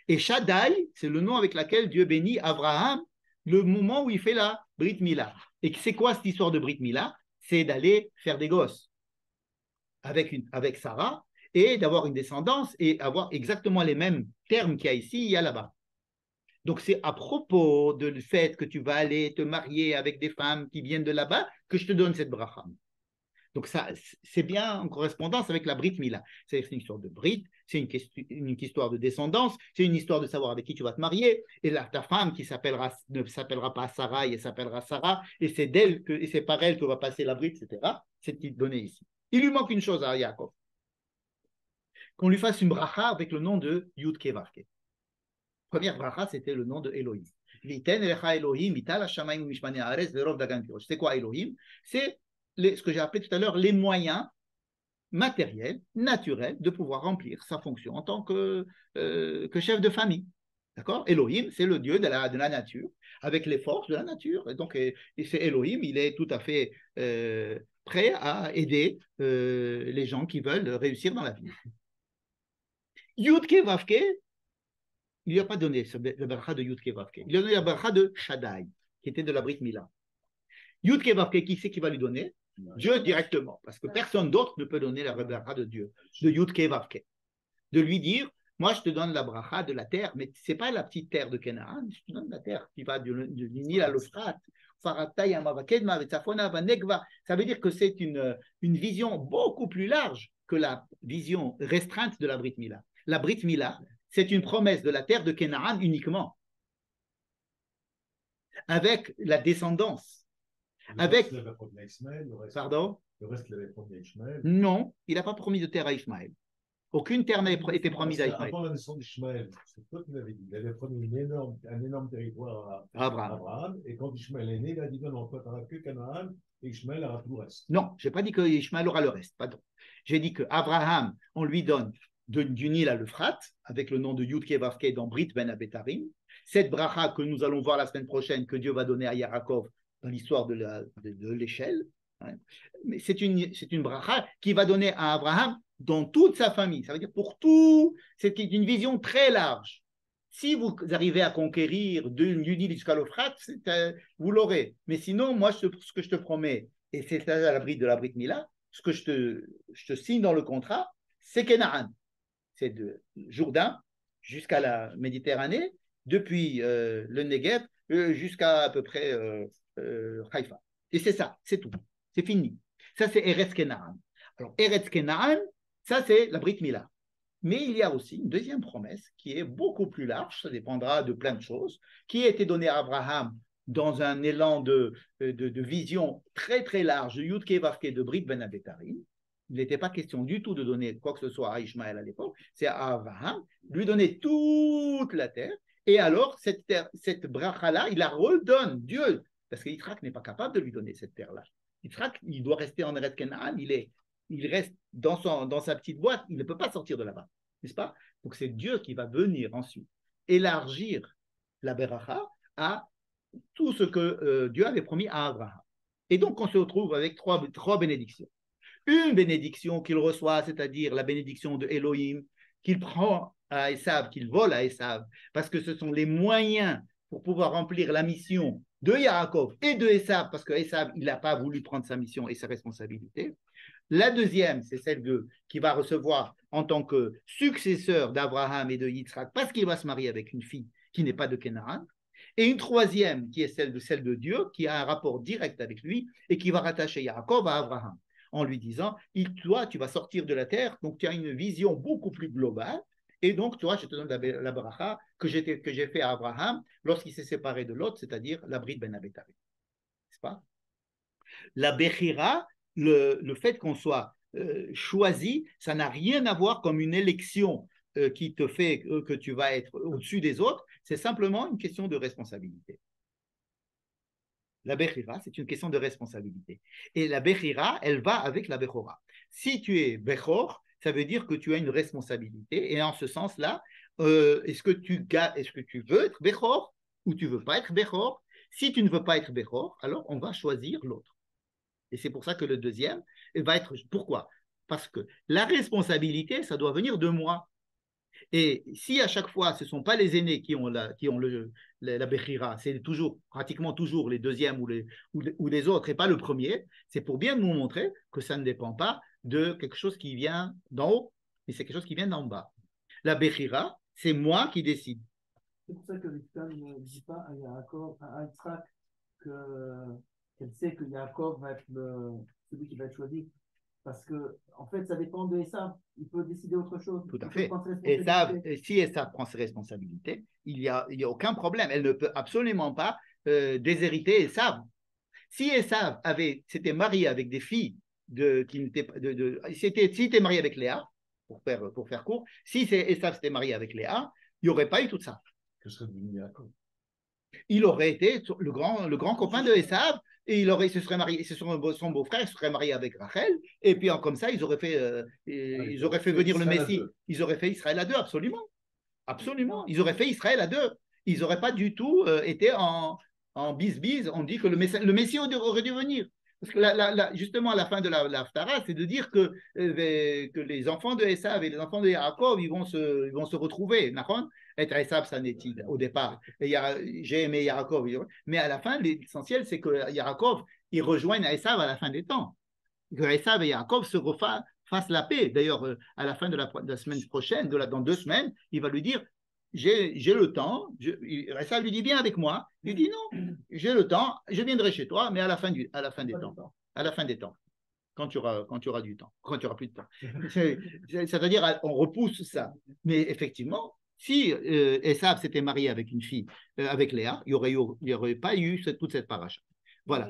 Et Shaddai, c'est le nom avec lequel Dieu bénit Abraham le moment où il fait la Brit Mila. Et c'est quoi cette histoire de Brit Mila? C'est d'aller faire des gosses avec Sarah et d'avoir une descendance et avoir exactement les mêmes termes qu'il y a ici, il y a là-bas. Donc c'est à propos du fait que tu vas aller te marier avec des femmes qui viennent de là-bas que je te donne cette bracha. Donc ça, c'est bien en correspondance avec la Brit Mila. C'est une histoire de Brit, c'est une histoire de descendance, c'est une histoire de savoir avec qui tu vas te marier. Et là, ta femme qui ne s'appellera pas Sarah, elle s'appellera Sarah, et c'est par elle que va passer la Brit, etc. C'est qui est donné ici. Il lui manque une chose à Yaakov. Qu'on lui fasse une bracha avec le nom de Yud Ke Vav Ke. Première bracha, c'était le nom de Elohim. C'est quoi Elohim? C'est ce que j'ai appelé tout à l'heure les moyens matériels, naturels, de pouvoir remplir sa fonction en tant que chef de famille. D'accord? Elohim, c'est le Dieu de la nature, avec les forces de la nature. Et donc, c'est Elohim, il est tout à fait prêt à aider les gens qui veulent réussir dans la vie. Yud Ke Vav Ke, il ne lui a pas donné le bracha de Yud Ke Vav Ke. Il lui a donné le bracha de Shaddai, qui était de la Brit Mila. Yud Ke Vav Ke, qui c'est qui va lui donner? Dieu directement, parce que personne d'autre ne peut donner la bracha de Dieu, de Yud Ke Vav Ke. De lui dire, moi je te donne la bracha de la terre, mais ce n'est pas la petite terre de Canaan, je te donne la terre qui va du Nil à l'Euphrate. Ça veut dire que c'est une vision beaucoup plus large que la vision restreinte de la Brit Mila. La Brit Mila, c'est une promesse de la terre de Canaan uniquement, avec la descendance. Avec... Pardon? Le reste, il avait promis à Ishmaël. Non, il n'a pas promis de terre à Ishmaël. Aucune terre n'a été promise à Ishmaël. Avant la naissance d'Ishmaël, c'est toi qui l'avais dit. Il avait promis un énorme territoire à Abraham. Et quand Ishmaël est né, il a dit non, toi, tu n'auras que Canaan et Ishmaël aura tout le reste. Non, je n'ai pas dit que Ishmaël aura le reste. Pardon. J'ai dit qu'Abraham, on lui donne du Nil à l'Euphrate, avec le nom de Yud Ke Vav Ke dans Brit Ben Abetarim. Cette bracha que nous allons voir la semaine prochaine, que Dieu va donner à Yaakov dans l'histoire de l'échelle. Hein. Mais c'est une bracha qui va donner à Abraham dans toute sa famille. Ça veut dire pour tout, c'est une vision très large. Si vous arrivez à conquérir du Nil jusqu'à l'Euphrate, vous l'aurez. Mais sinon, moi, ce que je te promets, et c'est à l'abri de la Brit Mila, ce que je te signe dans le contrat, c'est Canaan. C'est de Jourdain jusqu'à la Méditerranée, depuis le Negev jusqu'à à peu près Haïfa. Et c'est ça, c'est tout. C'est fini. Ça, c'est Eretz Kenaan. Alors, Eretz Kenaan, ça, c'est la Brit Mila. Mais il y a aussi une deuxième promesse qui est beaucoup plus large, ça dépendra de plein de choses, qui a été donnée à Abraham dans un élan de vision très, très large de Yud Ke Vav Ke de Brit Ben Abetarim. il n'était pas question du tout de donner quoi que ce soit à Ishmaël à l'époque, c'est à Abraham, lui donner toute la terre, et alors cette terre, cette bracha-là, il la redonne, Dieu, parce que Yitzhak n'est pas capable de lui donner cette terre-là. Yitzhak, il doit rester en Eretz Canaan, il reste dans sa petite boîte, il ne peut pas sortir de là-bas, n'est-ce pas? Donc c'est Dieu qui va venir ensuite élargir la bracha à tout ce que Dieu avait promis à Abraham. Et donc on se retrouve avec trois bénédictions. Une bénédiction qu'il reçoit, c'est-à-dire la bénédiction de Elohim, qu'il prend à Esav, qu'il vole à Esav, parce que ce sont les moyens pour pouvoir remplir la mission de Yaakov et de Esav, parce que Esav, il n'a pas voulu prendre sa mission et ses responsabilités. La deuxième, c'est celle qui va recevoir en tant que successeur d'Abraham et de Yitzhak, parce qu'il va se marier avec une fille qui n'est pas de Canaan. Et une troisième, qui est celle de Dieu, qui a un rapport direct avec lui et qui va rattacher Yaakov à Abraham, en lui disant, toi, tu vas sortir de la terre, donc tu as une vision beaucoup plus globale, et donc, toi, je te donne la bracha que j'ai fait à Abraham lorsqu'il s'est séparé de l'autre, c'est-à-dire la Brit Ben Abétaré. N'est-ce pas? La Bechira, le fait qu'on soit choisi, ça n'a rien à voir comme une élection qui te fait que tu vas être au-dessus des autres, c'est simplement une question de responsabilité. La Bechira, c'est une question de responsabilité. Et la Bechira, elle va avec la Bechora. Si tu es Bechor, ça veut dire que tu as une responsabilité. Et en ce sens-là, est-ce que tu veux être Bechor ou tu ne veux pas être Bechor? Si tu ne veux pas être Bechor, alors on va choisir l'autre. Et c'est pour ça que le deuxième va être... Pourquoi? Parce que la responsabilité, ça doit venir de moi. Et si à chaque fois, ce ne sont pas les aînés qui ont la Bechira, c'est pratiquement toujours les deuxièmes ou les autres et pas le premier, c'est pour bien nous montrer que ça ne dépend pas de quelque chose qui vient d'en haut, mais c'est quelque chose qui vient d'en bas. La Bechira, c'est moi qui décide. C'est pour ça que Rivka ne dit pas à Yaakov, à Yitzhak, qu'elle sait que Yaakov va être celui qui va être choisi. Parce que, en fait, ça dépend de Esav. Il peut décider autre chose. Tout à fait. Si Esav prend ses responsabilités, il n'y a aucun problème. Elle ne peut absolument pas déshériter Esav. Si Esav s'était marié avec des filles s'il était marié avec Léa, pour faire court, si Esav s'était marié avec Léa, il n'y aurait pas eu tout ça. Que serait devenu Yaakov? Il aurait été le grand copain de Esav. Et il se serait marié, son beau-frère se serait marié avec Rachel, et puis comme ça, ils auraient fait venir le Messie. Ils auraient fait Israël à deux, absolument. Absolument. Ils auraient fait Israël à deux. Ils n'auraient pas du tout été en bis-bis. On dit que le Messie aurait dû venir. Parce que justement, à la fin de l'Haftara, c'est de dire que les enfants de Esav et les enfants de Yaakov, ils vont se retrouver. Être Esav, ça n'est au départ. J'ai aimé Yaakov. Mais à la fin, l'essentiel, c'est que Yaakov, ils rejoignent Esav à la fin des temps. Que Esav et Yaakov fassent la paix. D'ailleurs, à la fin de la semaine prochaine, dans 2 semaines, il va lui dire, j'ai le temps. Esav lui dit, viens avec moi. Il dit, non, j'ai le temps, je viendrai chez toi, mais à la fin des temps. À la fin des temps. Quand tu auras du temps. Quand tu auras plus de temps. C'est-à-dire, on repousse ça. Mais effectivement, si Esav s'était marié avec une fille, avec Léa, il n'y aurait pas eu toute cette paracha. Voilà.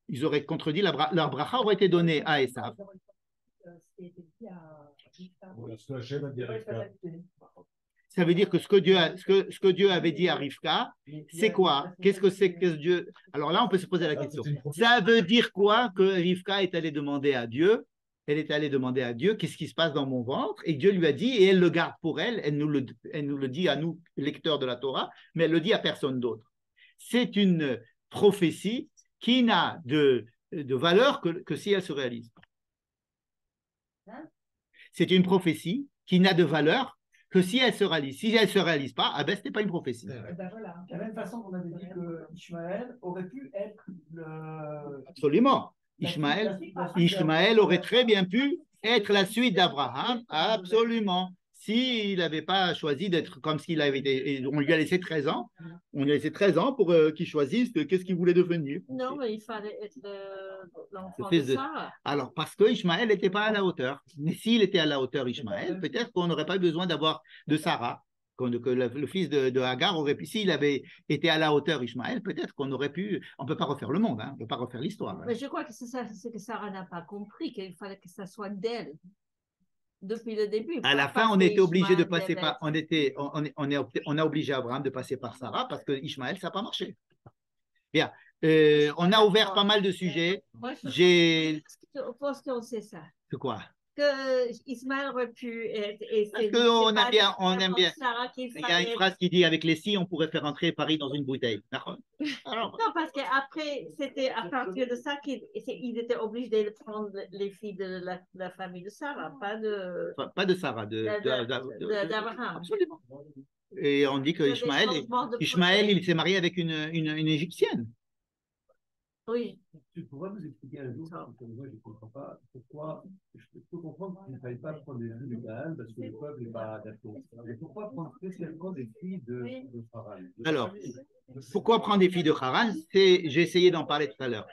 Ils auraient contredit, leur bracha aurait été donnée à Esav. Ça veut dire que ce que Dieu avait dit à Rivka, c'est quoi? Qu'est-ce que c'est que Dieu? Alors là, on peut se poser la question. Ça veut dire quoi que Rivka est allée demander à Dieu? Elle est allée demander à Dieu qu'est-ce qui se passe dans mon ventre, et Dieu lui a dit, et elle le garde pour elle, elle nous le dit à nous, lecteurs de la Torah, mais elle le dit à personne d'autre. C'est une prophétie qui n'a de valeur que si elle se réalise. C'est une prophétie qui n'a de valeur que si elle se réalise. Si elle ne se réalise pas, ce n'est pas une prophétie. Ben voilà. De la même façon qu'on avait dit que Ishmaël aurait pu être Absolument. Ishmaël aurait très bien pu être la suite d'Abraham, absolument. S'il n'avait pas choisi d'être comme s'il avait été, on lui a laissé 13 ans, pour qu'il choisisse qu'est-ce qu'il voulait devenir. Non, mais il fallait être l'enfant de Sarah. Alors, parce que Ishmaël n'était pas à la hauteur. Mais s'il était à la hauteur, Ishmaël, peut-être qu'on n'aurait pas besoin d'avoir de Sarah. Que le fils de Hagar aurait pu, s'il avait été à la hauteur Ishmaël, peut-être qu'on aurait pu, on ne peut pas refaire le monde, hein, on ne peut pas refaire l'histoire. Hein. Mais je crois que c'est ça, c'est que Sarah n'a pas compris, qu'il fallait que ça soit d'elle depuis le début. À la fin, on était obligé de passer par, on a obligé Abraham de passer par Sarah parce que Ishmaël, ça n'a pas marché. Bien, on a ouvert pas mal de sujets. Je pense qu'on sait ça. C'est quoi? Que Ismaël aurait pu être. Parce qu'on aime bien, on aime bien. Il y a une phrase qui dit avec les si, on pourrait faire entrer Paris dans une bouteille. Alors, non, parce qu'après, c'était à partir de ça qu'il était obligé de prendre les filles de la famille de Sarah, pas de Sarah, d'Abraham. Absolument. Et on dit que Ishmaël, il s'est marié avec une Égyptienne. Oui. Tu pourrais nous expliquer un jour, parce que moi je ne comprends pas pourquoi, je peux comprendre qu'il ne fallait pas prendre des filles de Canaan parce que le peuple n'est pas adapté. Mais pourquoi prendre spécialement des filles de Haran? Alors, pourquoi prendre des filles de Haran? J'ai essayé d'en parler tout à l'heure.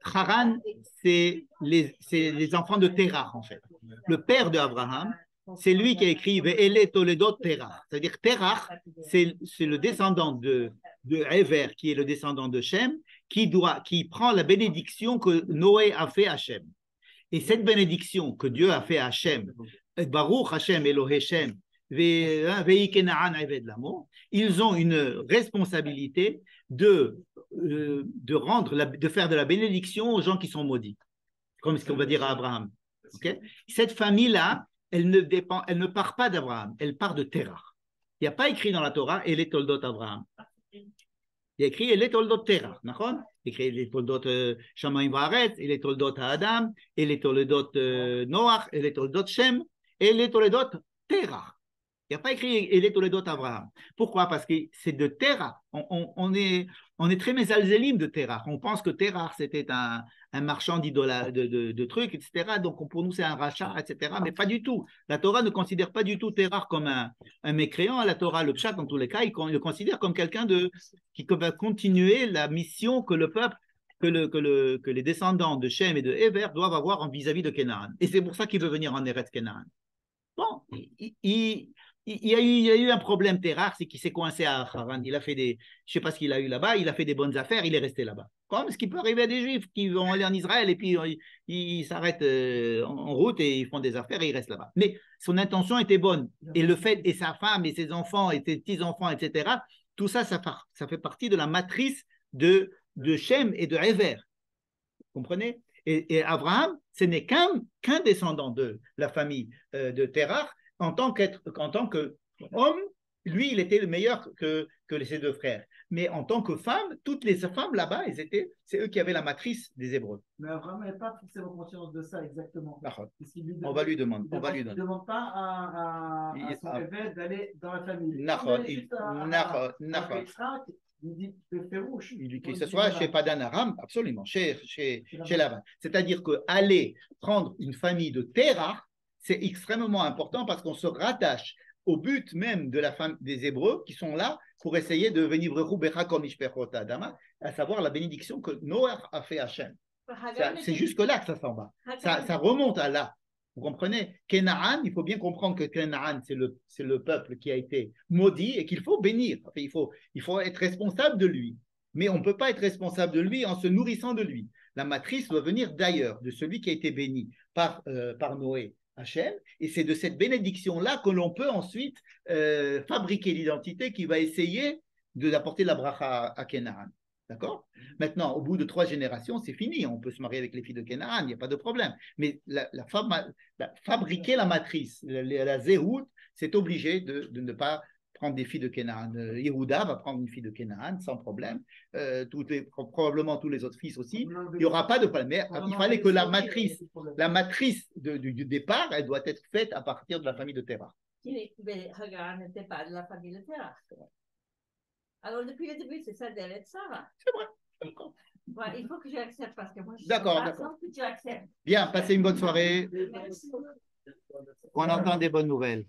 Haran, c'est les enfants de Terach en fait. Le père d'Abraham, c'est lui qui a écrit Ve'ele Toledot Terach. C'est-à-dire Terach, c'est le descendant de Ever, qui est le descendant de Shem, qui prend la bénédiction que Noé a fait à Shem. Et cette bénédiction que Dieu a fait à Shem, Baruch Hashem Elohé Shem, Ve'i Kena'an Eved Lamo, ils ont une responsabilité de faire de la bénédiction aux gens qui sont maudits, comme ce qu'on va dire à Abraham. Okay? Cette famille-là, elle ne part pas d'Abraham, elle part de Terach. Il n'y a pas écrit dans la Torah et les Toldot Abraham. Il y a écrit les Toldot Terach, d'accord? Il y a écrit les Toldot Shamayim Vaaretz, et les Toldot Adam, et les Toldot Noach, et les Toldot Shem, et les Toldot Terach. Il n'y a pas écrit les Toldot Abraham. Pourquoi? Parce que c'est de Terach. On est très mésalzélim de Terach. On pense que Terach, c'était un marchand de trucs, etc. Donc, pour nous, c'est un rachat, etc. Mais pas du tout. La Torah ne considère pas du tout Terach comme un mécréant. La Torah, le pshat, dans tous les cas, il le considère comme quelqu'un qui va continuer la mission que le peuple, que les descendants de Shem et de Ever doivent avoir vis-à-vis de Canaan. Et c'est pour ça qu'il veut venir en Eretz Canaan. Bon, il y a eu un problème Terach, c'est qu'il s'est coincé à Haran. Il a fait je ne sais pas ce qu'il a eu là-bas, il a fait des bonnes affaires, il est resté là-bas. Comme ce qui peut arriver à des Juifs qui vont aller en Israël et puis ils s'arrêtent en route et ils font des affaires et ils restent là-bas. Mais son intention était bonne. Et le fait, et sa femme et ses enfants et ses petits-enfants, etc., tout ça, ça fait partie de la matrice de Shem et de Ever. Vous comprenez? Et Abraham, ce n'est qu'un descendant de la famille de Terach. En tant qu'homme, lui, il était le meilleur que ses deux frères. Mais en tant que femme, toutes les femmes là-bas, c'est eux qui avaient la matrice des Hébreux. Mais Abraham n'avait pas forcément conscience de ça exactement. On va lui demander. Il ne demande pas à son évêque d'aller dans la famille. Il dit farouche. Que ce soit chez Padan Aram, absolument, chez Laban. C'est-à-dire qu'aller prendre une famille de Terach, c'est extrêmement important parce qu'on se rattache au but même de la femme des Hébreux qui sont là pour essayer de venir à savoir la bénédiction que Noé a fait à Hachem. C'est jusque là que ça s'en va. Ça remonte à là. Vous comprenez? Canaan, il faut bien comprendre que Canaan, c'est le peuple qui a été maudit et qu'il faut bénir. Il faut être responsable de lui. Mais on ne peut pas être responsable de lui en se nourrissant de lui. La matrice doit venir d'ailleurs, de celui qui a été béni par Noé. Hachem, et c'est de cette bénédiction-là que l'on peut ensuite fabriquer l'identité qui va essayer d'apporter la bracha à Canaan. D'accord? Maintenant, au bout de 3 générations, c'est fini. On peut se marier avec les filles de Canaan, il n'y a pas de problème. Mais fabriquer la matrice, la zéhout, c'est obligé de ne pas prendre des filles de Canaan. Yehuda va prendre une fille de Canaan sans problème. Probablement tous les autres fils aussi. Il n'y aura pas de problème. Mais il fallait que la matrice du départ, elle doit être faite à partir de la famille de Terach. Mais Hagar n'était pas de la famille de Terach. Alors depuis le début, c'est ça d'elle Sarah. C'est vrai. Ouais, il faut que j'accepte parce que moi je suis d'accord. que tu acceptes. Bien, passez une bonne soirée. Merci. On entend des bonnes nouvelles.